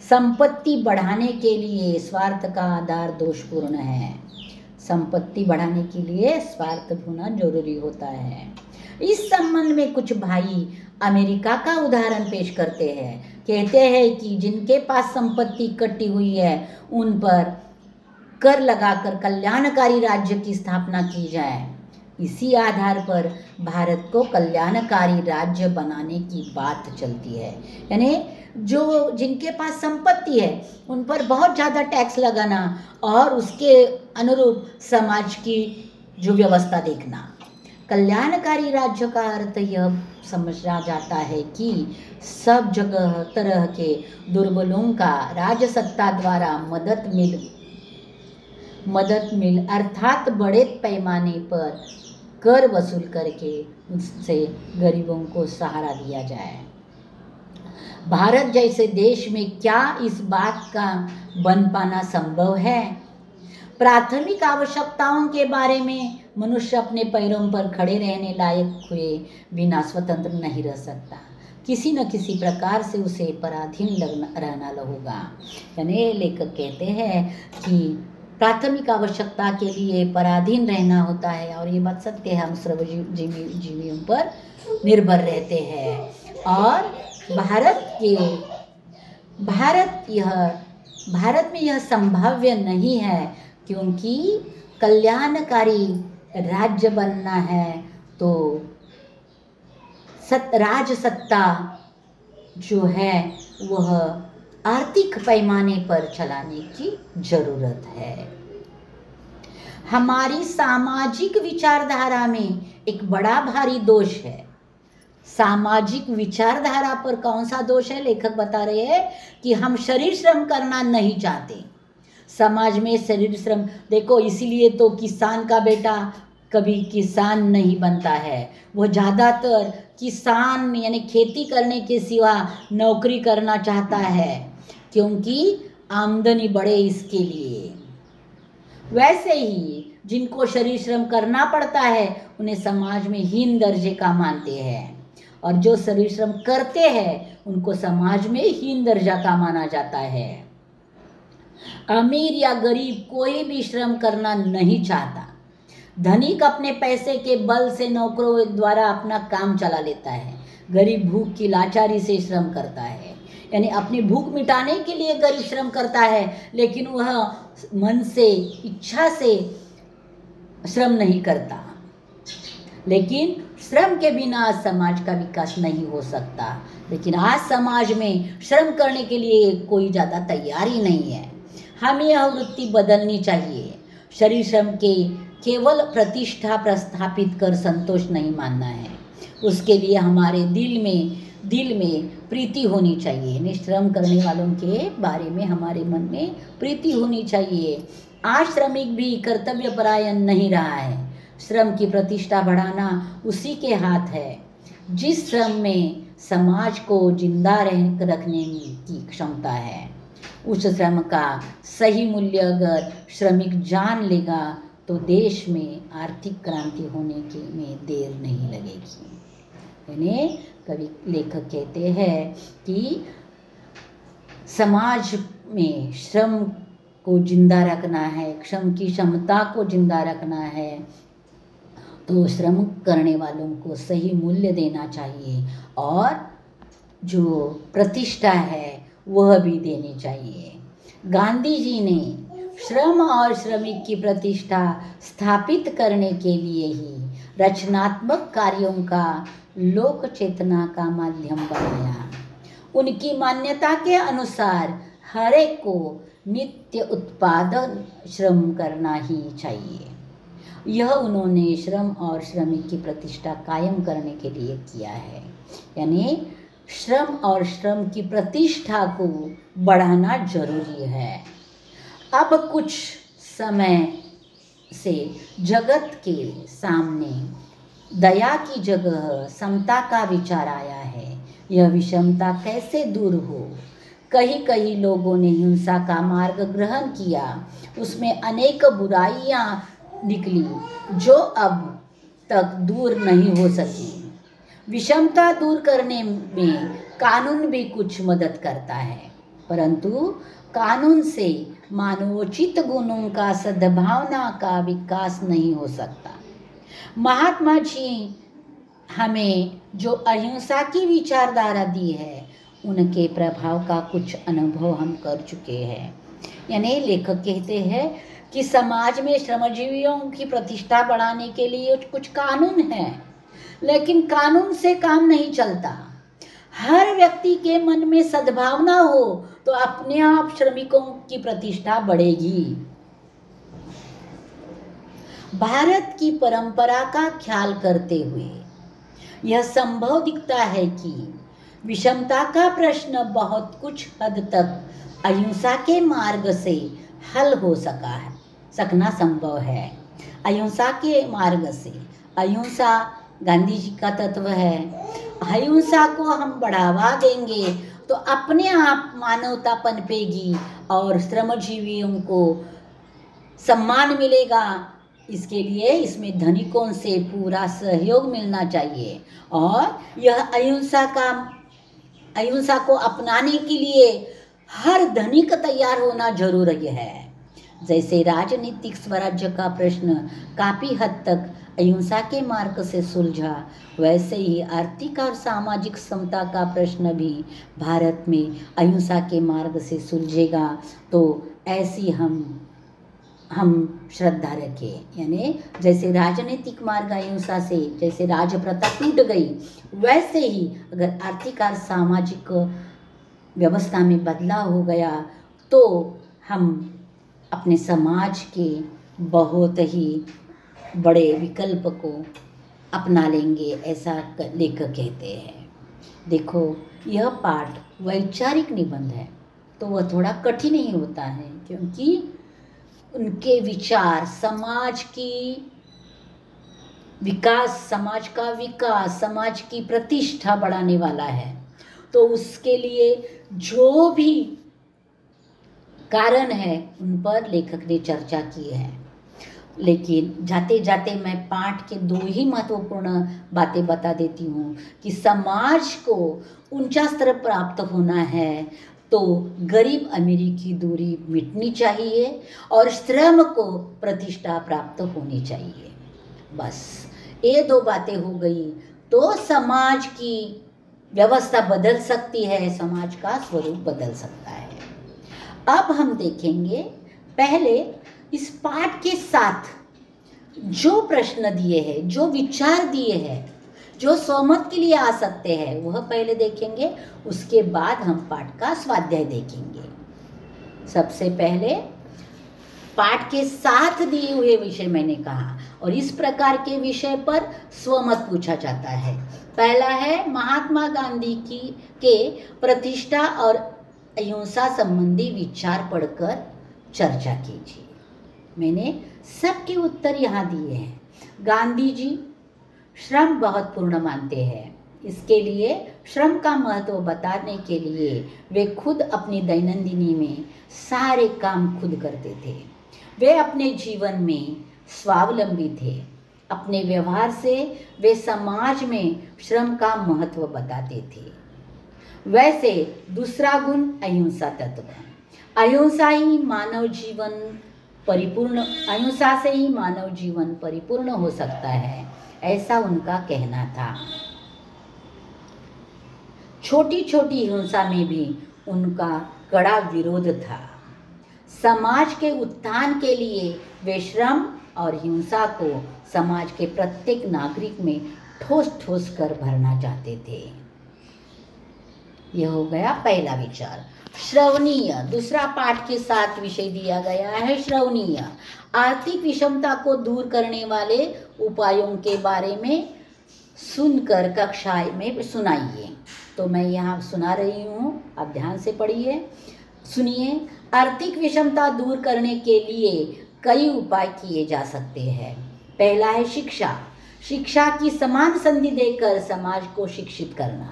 संपत्ति बढ़ाने के लिए स्वार्थ का आधार दोषपूर्ण है। संपत्ति बढ़ाने के लिए स्वार्थ होना जरूरी होता है। इस संबंध में कुछ भाई अमेरिका का उदाहरण पेश करते हैं। कहते हैं कि जिनके पास संपत्ति इकट्ठी हुई है उन पर कर लगाकर कल्याणकारी राज्य की स्थापना की जाए। इसी आधार पर भारत को कल्याणकारी राज्य बनाने की बात चलती है। यानी जो जिनके पास संपत्ति है उन पर बहुत ज़्यादा टैक्स लगाना और उसके अनुरूप समाज की जो व्यवस्था देखना। कल्याणकारी राज्य का अर्थ यह समझा जाता है कि सब जगह तरह के दुर्बलों का राजसत्ता द्वारा मदद मिल अर्थात बड़े पैमाने पर कर वसूल करके उससे गरीबों को सहारा दिया जाए। भारत जैसे देश में क्या इस बात का बन पाना संभव है? प्राथमिक आवश्यकताओं के बारे में मनुष्य अपने पैरों पर खड़े रहने लायक हुए बिना स्वतंत्र नहीं रह सकता। किसी न किसी प्रकार से उसे पराधीन रहना होगा। यानी लेखक कहते हैं कि प्राथमिक आवश्यकता के लिए पराधीन रहना होता है, और ये बात सत्य है। हम सर्वजीवियों पर निर्भर रहते हैं। और भारत में यह संभाव्य नहीं है, क्योंकि कल्याणकारी राज्य बनना है तो राजसत्ता जो है वह आर्थिक पैमाने पर चलाने की जरूरत है। हमारी सामाजिक विचारधारा में एक बड़ा भारी दोष है। सामाजिक विचारधारा पर कौन सा दोष है? लेखक बता रहे हैं कि हम शरीर श्रम करना नहीं चाहते। समाज में शरीर श्रम देखो, इसीलिए तो किसान का बेटा कभी किसान नहीं बनता है। वो ज़्यादातर किसान यानी खेती करने के सिवा नौकरी करना चाहता है, क्योंकि आमदनी बढ़े इसके लिए। वैसे ही जिनको शरीर श्रम करना पड़ता है उन्हें समाज में हीन दर्जे का मानते हैं, और जो शरीर श्रम करते हैं उनको समाज में हीन दर्जा का माना जाता है। अमीर या गरीब कोई भी श्रम करना नहीं चाहता। धनिक अपने पैसे के बल से नौकरों द्वारा अपना काम चला लेता है। गरीब भूख की लाचारी से श्रम करता है, यानी अपनी भूख मिटाने के लिए गरीब श्रम करता है, लेकिन वह मन से इच्छा से श्रम नहीं करता। लेकिन श्रम के बिना समाज का विकास नहीं हो सकता। लेकिन आज समाज में श्रम करने के लिए कोई ज़्यादा तैयार ही नहीं है। हमें यह वृत्ति बदलनी चाहिए। शरीर श्रम के केवल प्रतिष्ठा प्रस्थापित कर संतोष नहीं मानना है, उसके लिए हमारे दिल में प्रीति होनी चाहिए। निश्रम करने वालों के बारे में हमारे मन में प्रीति होनी चाहिए। आज श्रमिक भी कर्तव्यपरायण नहीं रहा है। श्रम की प्रतिष्ठा बढ़ाना उसी के हाथ है जिस श्रम में समाज को जिंदा रखने की क्षमता है। उस श्रम का सही मूल्य अगर श्रमिक जान लेगा तो देश में आर्थिक क्रांति होने के में देर नहीं लगेगी। यानी कवि लेखक कहते हैं कि समाज में श्रम को जिंदा रखना है, श्रम की क्षमता को जिंदा रखना है, तो श्रम करने वालों को सही मूल्य देना चाहिए और जो प्रतिष्ठा है वह भी देनी चाहिए। गांधी जी ने श्रम और श्रमिक की प्रतिष्ठा स्थापित करने के लिए ही रचनात्मक कार्यों का लोक चेतना का माध्यम बनाया। उनकी मान्यता के अनुसार हर एक को नित्य उत्पादन श्रम करना ही चाहिए। यह उन्होंने श्रम और श्रमिक की प्रतिष्ठा कायम करने के लिए किया है। यानी श्रम और श्रम की प्रतिष्ठा को बढ़ाना जरूरी है। अब कुछ समय से जगत के सामने दया की जगह समता का विचार आया है। यह विषमता कैसे दूर हो? कई लोगों ने हिंसा का मार्ग ग्रहण किया, उसमें अनेक बुराइयां निकली जो अब तक दूर नहीं हो सकी। विषमता दूर करने में कानून भी कुछ मदद करता है, परंतु कानून से मानवोचित गुणों का सद्भावना का विकास नहीं हो सकता। महात्मा जी हमें जो अहिंसा की विचारधारा दी है उनके प्रभाव का कुछ अनुभव हम कर चुके हैं। यानी लेखक कहते हैं कि समाज में श्रमजीवियों की प्रतिष्ठा बढ़ाने के लिए कुछ कानून है, लेकिन कानून से काम नहीं चलता। हर व्यक्ति के मन में सद्भावना हो तो अपने आप श्रमिकों की प्रतिष्ठा बढ़ेगी। भारत की परंपरा का ख्याल करते हुए यह संभव दिखता है कि विषमता का प्रश्न बहुत कुछ हद तक अहिंसा के मार्ग से हल हो सकना संभव है। अहिंसा के मार्ग से, अहिंसा गांधी जी का तत्व है। अहिंसा को हम बढ़ावा देंगे तो अपने आप मानवता पनपेगी और श्रमजीवियों को सम्मान मिलेगा। इसके लिए इसमें धनिकों से पूरा सहयोग मिलना चाहिए और यह अहिंसा को अपनाने के लिए हर धनिक तैयार होना जरूरी है। जैसे राजनीतिक स्वराज्य का प्रश्न काफ़ी हद तक अहिंसा के मार्ग से सुलझा, वैसे ही आर्थिक और सामाजिक समता का प्रश्न भी भारत में अहिंसा के मार्ग से सुलझेगा। तो ऐसी हम श्रद्धा रखें। यानी जैसे राजनीतिक मार्ग अहिंसा से जैसे राज प्रथा टूट गई, वैसे ही अगर आर्थिक और सामाजिक व्यवस्था में बदलाव हो गया तो हम अपने समाज के बहुत ही बड़े विकल्प को अपना लेंगे, ऐसा लेखक कहते हैं। देखो, यह पाठ वैचारिक निबंध है तो वह थोड़ा कठिन ही होता है, क्योंकि उनके विचार समाज का विकास, समाज की प्रतिष्ठा बढ़ाने वाला है। तो उसके लिए जो भी कारण है उन पर लेखक ने चर्चा की है। लेकिन जाते जाते मैं पाठ के दो ही महत्वपूर्ण बातें बता देती हूँ कि समाज को ऊंचा स्तर प्राप्त होना है तो गरीब अमीरी की दूरी मिटनी चाहिए और श्रम को प्रतिष्ठा प्राप्त होनी चाहिए। बस ये दो बातें हो गई तो समाज की व्यवस्था बदल सकती है, समाज का स्वरूप बदल सकता है। अब हम देखेंगे पहले इस पाठ के साथ जो प्रश्न दिए हैं, जो विचार दिए हैं, जो सहमत के लिए आ सकते हैं, वह पहले देखेंगे। उसके बाद हम पाठ का स्वाध्याय देखेंगे। सबसे पहले पाठ के साथ दिए हुए विषय मैंने कहा, और इस प्रकार के विषय पर स्वमत पूछा जाता है। पहला है महात्मा गांधी के प्रतिष्ठा और अहिंसा संबंधी विचार पढ़कर चर्चा कीजिए। मैंने सबके उत्तर यहाँ दिए हैं। गांधी जी श्रम बहुत पूर्ण मानते हैं। इसके लिए श्रम का महत्व बताने के लिए वे खुद अपनी दैनंदिनी में सारे काम खुद करते थे। वे अपने जीवन में स्वावलंबी थे। अपने व्यवहार से वे समाज में श्रम का महत्व बताते थे। वैसे दूसरा गुण अहिंसा तत्व। अहिंसा से ही मानव जीवन परिपूर्ण हो सकता है, ऐसा उनका कहना था। छोटी छोटी हिंसा में भी उनका कड़ा विरोध था। समाज के उत्थान के लिए वे श्रम और हिंसा को समाज के प्रत्येक नागरिक में ठोस ठोस कर भरना चाहते थे। यह हो गया पहला विचार। श्रवणीय, दूसरा पाठ के साथ विषय दिया गया है श्रवणीय। आर्थिक विषमता को दूर करने वाले उपायों के बारे में सुनकर कक्षा में सुनाइए। तो मैं यहाँ सुना रही हूँ, आप ध्यान से पढ़िए, सुनिए। आर्थिक विषमता दूर करने के लिए कई उपाय किए जा सकते हैं। पहला है शिक्षा। शिक्षा की समान संधि देकर समाज को शिक्षित करना।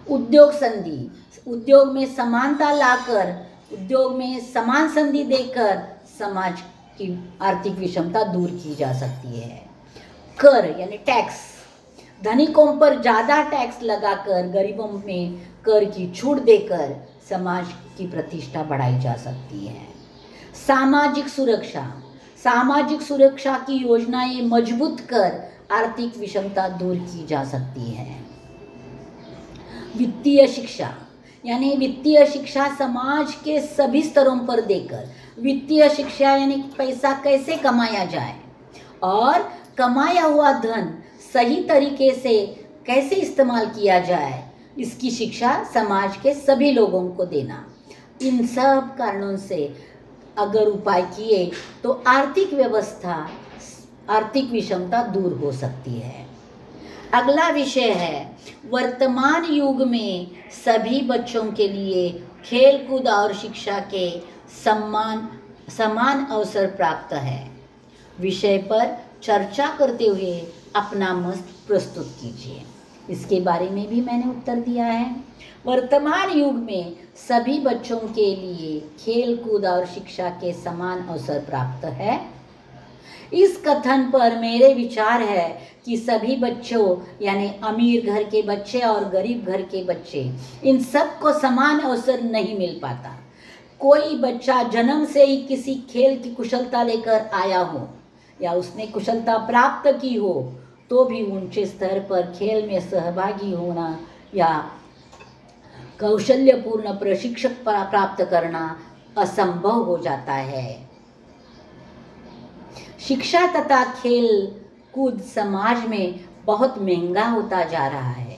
उद्योग संधि, उद्योग में समानता लाकर, उद्योग में समान संधि देकर समाज की आर्थिक विषमता दूर की जा सकती है। कर यानी टैक्स, धनिकों पर ज़्यादा टैक्स लगाकर गरीबों में कर की छूट देकर समाज की प्रतिष्ठा बढ़ाई जा सकती है। सामाजिक सुरक्षा, सामाजिक सुरक्षा की योजनाएं मजबूत कर आर्थिक विषमता दूर की जा सकती है। वित्तीय शिक्षा यानी वित्तीय शिक्षा समाज के सभी स्तरों पर देकर, वित्तीय शिक्षा यानी पैसा कैसे कमाया जाए और कमाया हुआ धन सही तरीके से कैसे इस्तेमाल किया जाए, इसकी शिक्षा समाज के सभी लोगों को देना। इन सब कारणों से अगर उपाय किए तो आर्थिक व्यवस्था, आर्थिक विषमता दूर हो सकती है। अगला विषय है वर्तमान युग में सभी बच्चों के लिए खेल कूद और शिक्षा के समान अवसर प्राप्त है। विषय पर चर्चा करते हुए अपना मत प्रस्तुत कीजिए। इसके बारे में भी मैंने उत्तर दिया है। वर्तमान युग में सभी बच्चों के लिए खेल कूद और शिक्षा के समान अवसर प्राप्त है। इस कथन पर मेरे विचार है कि सभी बच्चों यानी अमीर घर के बच्चे और गरीब घर के बच्चे, इन सब को समान अवसर नहीं मिल पाता। कोई बच्चा जन्म से ही किसी खेल की कुशलता लेकर आया हो या उसने कुशलता प्राप्त की हो तो भी ऊंचे स्तर पर खेल में सहभागी होना या कौशल्यपूर्ण प्रशिक्षक प्राप्त करना असंभव हो जाता है। शिक्षा तथा खेल कूद समाज में बहुत महंगा होता जा रहा है।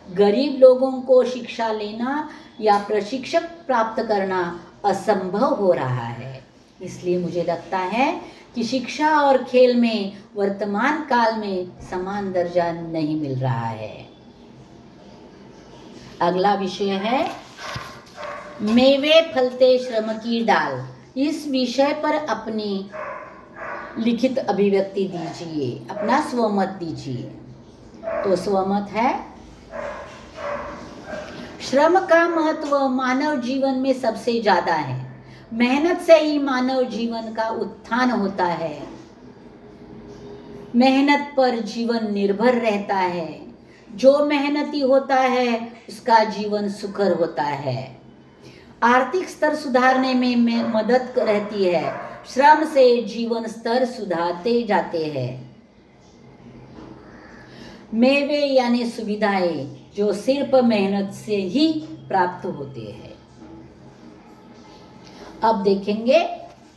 गरीब लोगों को शिक्षा लेना या प्रशिक्षक प्राप्त करना असंभव हो रहा है। इसलिए मुझे लगता है कि शिक्षा और खेल में वर्तमान काल में समान दर्जा नहीं मिल रहा है। अगला विषय है मेवे फलते श्रम की डाल। इस विषय पर अपनी लिखित अभिव्यक्ति दीजिए, अपना स्वमत दीजिए। तो स्वमत है, श्रम का महत्व मानव जीवन में सबसे ज्यादा है। मेहनत से ही मानव जीवन का उत्थान होता है। मेहनत पर जीवन निर्भर रहता है। जो मेहनती होता है उसका जीवन सुखर होता है। आर्थिक स्तर सुधारने में मदद रहती है। श्रम से जीवन स्तर सुधारते जाते हैं। मेवे यानी सुविधाएं जो सिर्फ मेहनत से ही प्राप्त होते हैं। अब देखेंगे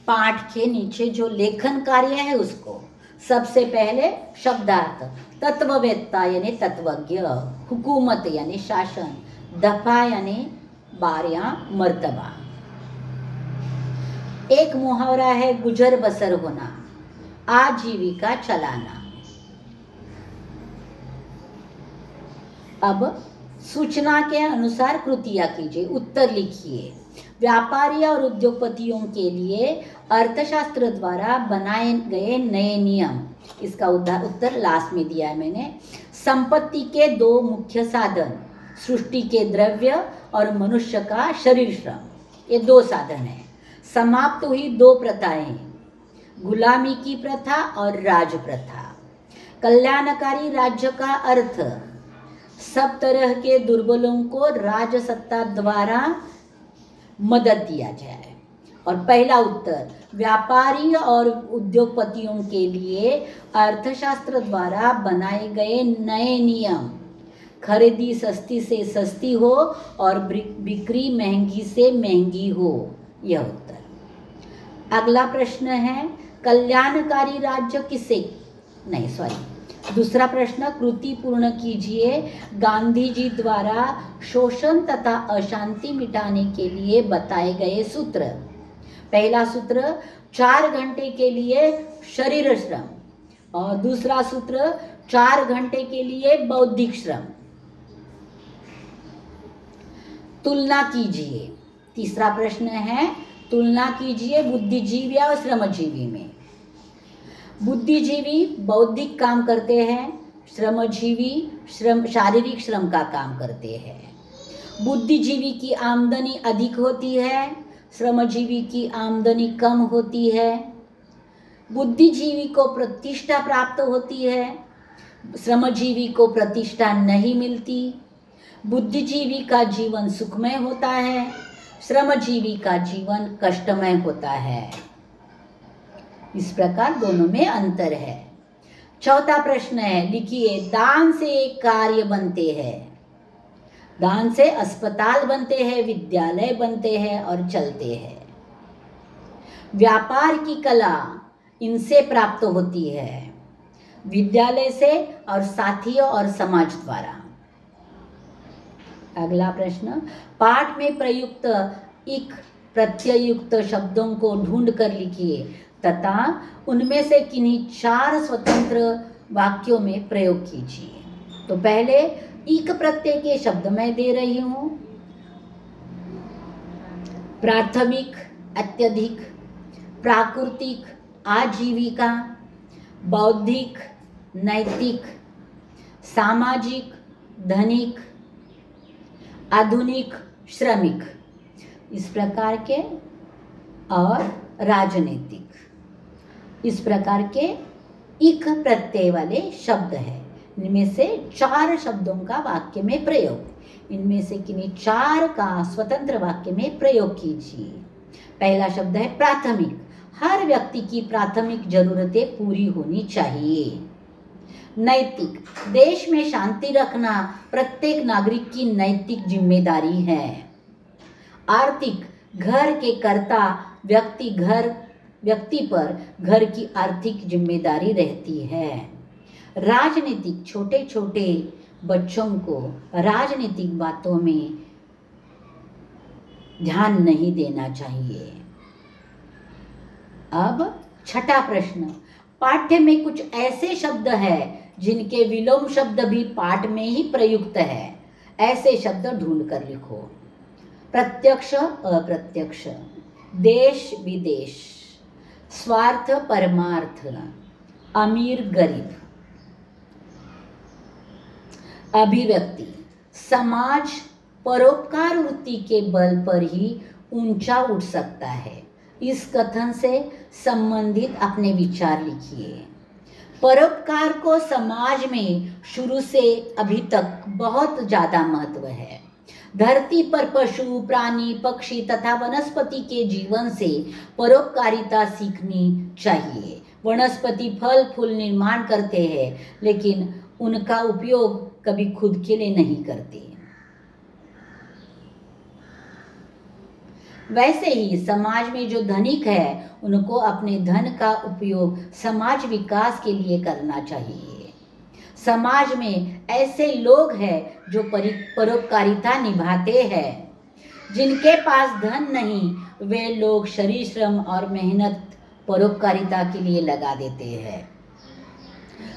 पाठ के नीचे जो लेखन कार्य है उसको। सबसे पहले शब्दार्थ, तत्ववेत्ता यानी तत्वज्ञ, हुकूमत यानी शासन, दफा यानी बार या मर्तबा। एक मुहावरा है गुजर बसर होना, आजीविका चलाना। अब सूचना के अनुसार कृतियाँ कीजिए, उत्तर लिखिए। व्यापारी और उद्योगपतियों के लिए अर्थशास्त्र द्वारा बनाए गए नए नियम, इसका उत्तर लास्ट में दिया है मैंने। संपत्ति के दो मुख्य साधन, सृष्टि के द्रव्य और मनुष्य का शरीर श्रम, ये दो साधन हैं। समाप्त हुई दो प्रथाएं, गुलामी की प्रथा और राज प्रथा। कल्याणकारी राज्य का अर्थ सब तरह के दुर्बलों को राजसत्ता द्वारा मदद दिया जाए। और पहला उत्तर, व्यापारी और उद्योगपतियों के लिए अर्थशास्त्र द्वारा बनाए गए नए नियम, खरीदी सस्ती से सस्ती हो और बिक्री महंगी से महंगी हो, यह उत्तर। अगला प्रश्न है, कल्याणकारी राज्य किसे, नहीं सॉरी, दूसरा प्रश्न, कृति पूर्ण कीजिए। गांधी जी द्वारा शोषण तथा अशांति मिटाने के लिए बताए गए सूत्र। पहला सूत्र, 4 घंटे के लिए शरीर श्रम, और दूसरा सूत्र 4 घंटे के लिए बौद्धिक श्रम। तुलना कीजिए। तीसरा प्रश्न है, तुलना कीजिए बुद्धिजीवी और श्रमजीवी में। बुद्धिजीवी बौद्धिक काम करते हैं, श्रमजीवी शारीरिक श्रम का काम करते हैं। बुद्धिजीवी की आमदनी अधिक होती है, श्रमजीवी की आमदनी कम होती है। बुद्धिजीवी को प्रतिष्ठा प्राप्त होती है, श्रमजीवी को प्रतिष्ठा नहीं मिलती। बुद्धिजीवी का जीवन सुखमय होता है, श्रमजीवी का जीवन कष्टमय होता है। इस प्रकार दोनों में अंतर है। चौथा प्रश्न है, लिखिए, दान से एक कार्य बनते हैं। दान से अस्पताल बनते हैं, विद्यालय बनते हैं और चलते हैं। व्यापार की कला इनसे प्राप्त होती है, विद्यालय से और साथियों और समाज द्वारा। अगला प्रश्न, पाठ में प्रयुक्त इक प्रत्ययुक्त शब्दों को ढूंढ कर लिखिए तथा उनमें से किन्हीं 4 स्वतंत्र वाक्यों में प्रयोग कीजिए। तो पहले इक प्रत्यय के शब्द मैं दे रही हूं, प्राथमिक, अत्यधिक, प्राकृतिक, आजीविका, बौद्धिक, नैतिक, सामाजिक, धनिक, आधुनिक, श्रमिक, इस प्रकार के, और राजनीतिक, इस प्रकार के इक प्रत्यय वाले शब्द हैं। इनमें से 4 शब्दों का वाक्य में प्रयोग, इनमें से किन्हीं 4 का स्वतंत्र वाक्य में प्रयोग कीजिए। पहला शब्द है प्राथमिक, हर व्यक्ति की प्राथमिक जरूरतें पूरी होनी चाहिए। नैतिक, देश में शांति रखना प्रत्येक नागरिक की नैतिक जिम्मेदारी है। आर्थिक, घर के कर्ता व्यक्ति पर घर की आर्थिक जिम्मेदारी रहती है। राजनीतिक, छोटे छोटे बच्चों को राजनीतिक बातों में ध्यान नहीं देना चाहिए। अब छठा प्रश्न, पाठ्य में कुछ ऐसे शब्द हैं जिनके विलोम शब्द भी पाठ में ही प्रयुक्त है, ऐसे शब्द ढूंढ कर लिखो। प्रत्यक्ष, अप्रत्यक्ष, देश विदेश, स्वार्थ परमार्थ, अमीर गरीब। अभिव्यक्ति, समाज परोपकार वृत्ति के बल पर ही ऊंचा उठ सकता है। इस कथन से संबंधित अपने विचार लिखिए। परोपकार को समाज में शुरू से अभी तक बहुत ज़्यादा महत्व है। धरती पर पशु, प्राणी, पक्षी तथा वनस्पति के जीवन से परोपकारिता सीखनी चाहिए। वनस्पति फल फूल निर्माण करते हैं, लेकिन उनका उपयोग कभी खुद के लिए नहीं करते। वैसे ही समाज में जो धनिक है, उनको अपने धन का उपयोग समाज विकास के लिए करना चाहिए। समाज में ऐसे लोग हैं जो परोपकारिता निभाते हैं। जिनके पास धन नहीं, वे लोग शरीर श्रम और मेहनत परोपकारिता के लिए लगा देते हैं।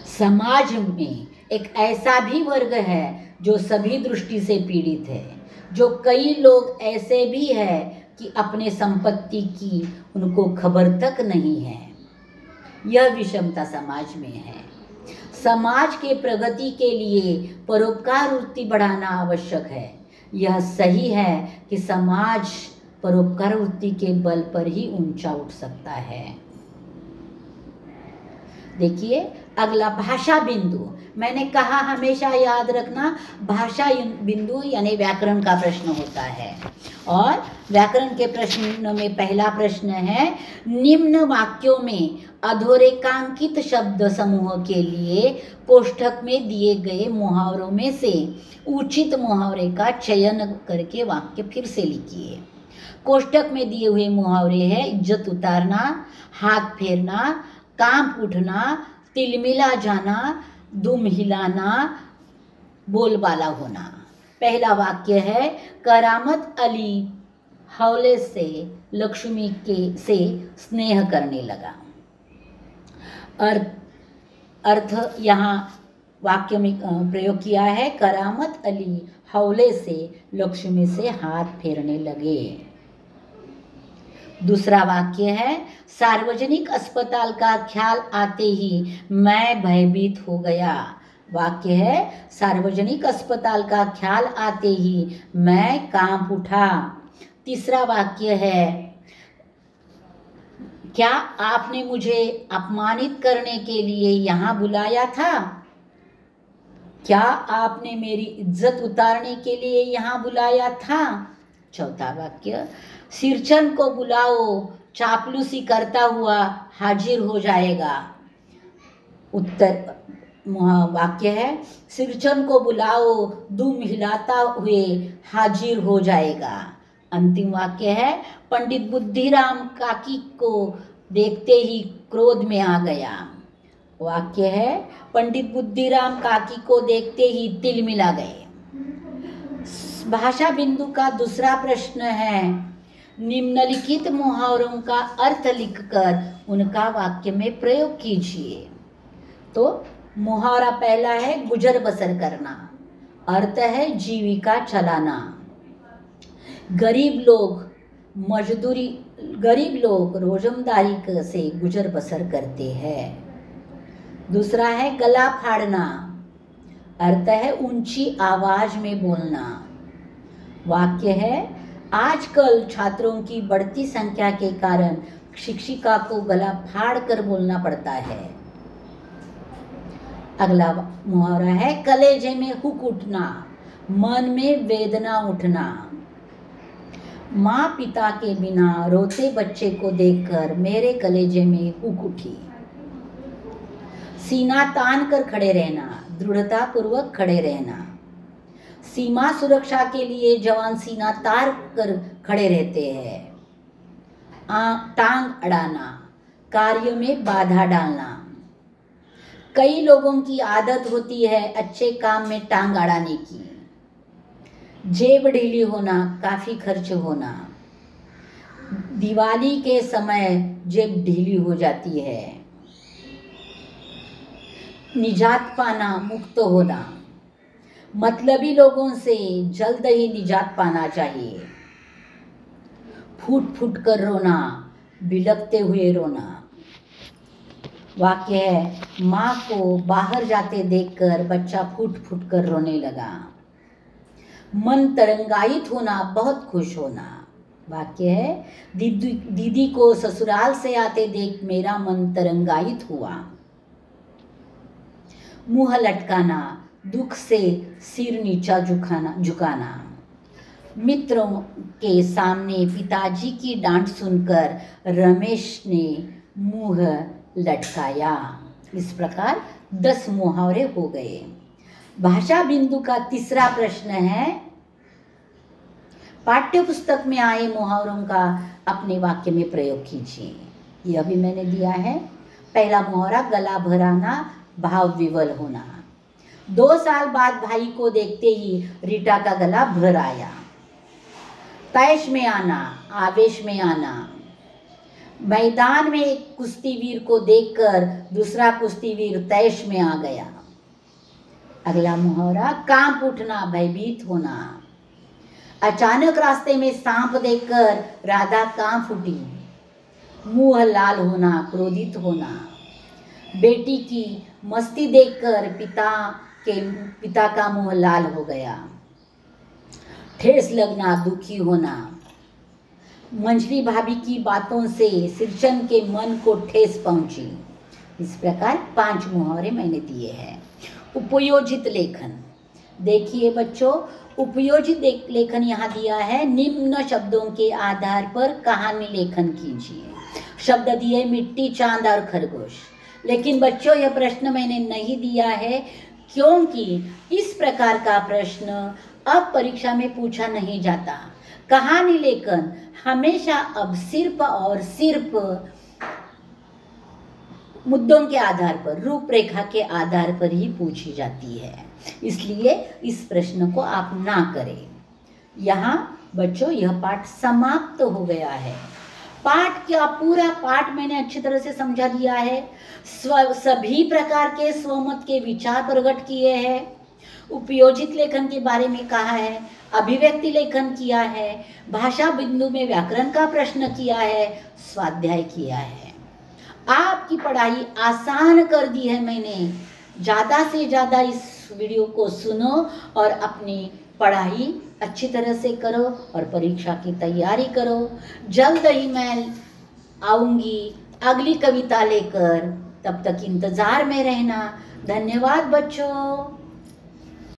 समाज में एक ऐसा भी वर्ग है जो सभी दृष्टि से पीड़ित है, जो कई लोग ऐसे भी है कि अपने संपत्ति की उनको खबर तक नहीं है। यह विषमता समाज में है। समाज के प्रगति के लिए परोपकार वृत्ति बढ़ाना आवश्यक है। यह सही है कि समाज परोपकार वृत्ति के बल पर ही ऊंचा उठ सकता है। देखिए अगला भाषा बिंदु। मैंने कहा हमेशा याद रखना, भाषा बिंदु यानी व्याकरण का प्रश्न होता है। और व्याकरण के प्रश्न में पहला प्रश्न है, निम्न वाक्यों में अधोरेखांकित शब्द समूह के लिए कोष्ठक में दिए गए मुहावरों में से उचित मुहावरे का चयन करके वाक्य फिर से लिखिए। कोष्ठक में दिए हुए मुहावरे हैं इज्जत उतारना, हाथ फेरना, कांप उठना, तिलमिला जाना, दुम हिलाना, बोलबाला होना। पहला वाक्य है, करामत अली हौले से लक्ष्मी के से स्नेह करने लगा। अर्थ यहाँ वाक्य में प्रयोग किया है, करामत अली हौले से लक्ष्मी से हाथ फेरने लगे। दूसरा वाक्य है, सार्वजनिक अस्पताल का ख्याल आते ही मैं भयभीत हो गया। वाक्य है, सार्वजनिक अस्पताल का ख्याल आते ही मैं कांप उठा। तीसरा वाक्य है, क्या आपने मुझे अपमानित करने के लिए यहाँ बुलाया था? क्या आपने मेरी इज्जत उतारने के लिए यहाँ बुलाया था? चौथा वाक्य, सिरचन को बुलाओ, चापलूसी करता हुआ हाजिर हो जाएगा। उत्तर वाक्य है, सिरचन को बुलाओ, दुम हिलाता हुए हाजिर हो जाएगा। अंतिम वाक्य है, पंडित बुद्धिराम काकी को देखते ही क्रोध में आ गया। वाक्य है, पंडित बुद्धिराम काकी को देखते ही तिलमिला गए। भाषा बिंदु का दूसरा प्रश्न है, निम्नलिखित मुहावरों का अर्थ लिखकर उनका वाक्य में प्रयोग कीजिए। तो मुहावरा पहला है, गुजर बसर करना। अर्थ है जीविका चलाना। गरीब लोग रोजमदारी से गुजर बसर करते हैं। दूसरा है, गला फाड़ना। अर्थ है ऊंची आवाज में बोलना। वाक्य है, आजकल छात्रों की बढ़ती संख्या के कारण शिक्षिका को गला फाड़ कर बोलना पड़ता है। अगला मुहावरा है, कलेजे में हुक उठना, मन में वेदना उठना। माँ पिता के बिना रोते बच्चे को देखकर मेरे कलेजे में हुक उठी। सीना तान कर खड़े रहना, दृढ़ता पूर्वक खड़े रहना। सीमा सुरक्षा के लिए जवान सीना तार कर खड़े रहते हैं। टांग अड़ाना, कार्य में बाधा डालना। कई लोगों की आदत होती है अच्छे काम में टांग अड़ाने की। जेब ढीली होना, काफी खर्च होना। दिवाली के समय जेब ढीली हो जाती है। निजात पाना, मुक्त होना। मतलबी लोगों से जल्द ही निजात पाना चाहिए। फूट फूट कर रोना, बिलखते हुए रोना। वाक्य है, माँ को बाहर जाते देखकर बच्चा फूट फूट कर रोने लगा। मन तरंगायित होना, बहुत खुश होना। वाक्य है, दीदी को ससुराल से आते देख मेरा मन तरंगायित हुआ। मुंह लटकाना, दुख से सिर नीचा झुकाना। मित्रों के सामने पिताजी की डांट सुनकर रमेश ने मुंह लटकाया। इस प्रकार 10 मुहावरे हो गए। भाषा बिंदु का तीसरा प्रश्न है, पाठ्य पुस्तक में आए मुहावरों का अपने वाक्य में प्रयोग कीजिए। यह भी मैंने दिया है। पहला मुहावरा, गला भराना, भाव विवल होना। 2 साल बाद भाई को देखते ही रीटा का गला भर आया। तैश में आना, आवेश में आना। मैदान में एक कुश्तीवीर को देखकर दूसरा कुश्तीवीर तैश में आ गया। अगला मुहावरा, कांप उठना, भयभीत होना। अचानक रास्ते में सांप देखकर राधा कांप उठी। मुंह लाल होना, क्रोधित होना। बेटी की मस्ती देखकर पिता का मुंह लाल हो गया। ठेस लगना, दुखी होना। मंजरी भाभी की बातों से सिरचन के मन को ठेस पहुंची। इस प्रकार 5 मुहावरे मैंने दिए हैं। उपयोजित लेखन, देखिए बच्चों, उपयोजित लेखन यहाँ दिया है। निम्न शब्दों के आधार पर कहानी लेखन कीजिए। शब्द दिए मिट्टी, चांद और खरगोश। लेकिन बच्चों, यह प्रश्न मैंने नहीं दिया है क्योंकि इस प्रकार का प्रश्न अब परीक्षा में पूछा नहीं जाता। कहानी लेखन हमेशा अब सिर्फ और सिर्फ मुद्दों के आधार पर, रूपरेखा के आधार पर ही पूछी जाती है। इसलिए इस प्रश्न को आप ना करें। यहाँ बच्चों यह पाठ समाप्त हो गया है। पाठ क्या, पूरा पाठ मैंने अच्छी तरह से समझा दिया है। सभी प्रकार के स्वमत के विचार प्रकट किए हैं। उपयोजित लेखन के बारे में कहा है, अभिव्यक्ति लेखन किया है, भाषा बिंदु में व्याकरण का प्रश्न किया है, स्वाध्याय किया है। आपकी पढ़ाई आसान कर दी है मैंने। ज़्यादा से ज़्यादा इस वीडियो को सुनो और अपनी पढ़ाई अच्छी तरह से करो और परीक्षा की तैयारी करो। जल्द ही मैं आऊँगी अगली कविता लेकर, तब तक इंतज़ार में रहना। धन्यवाद बच्चों।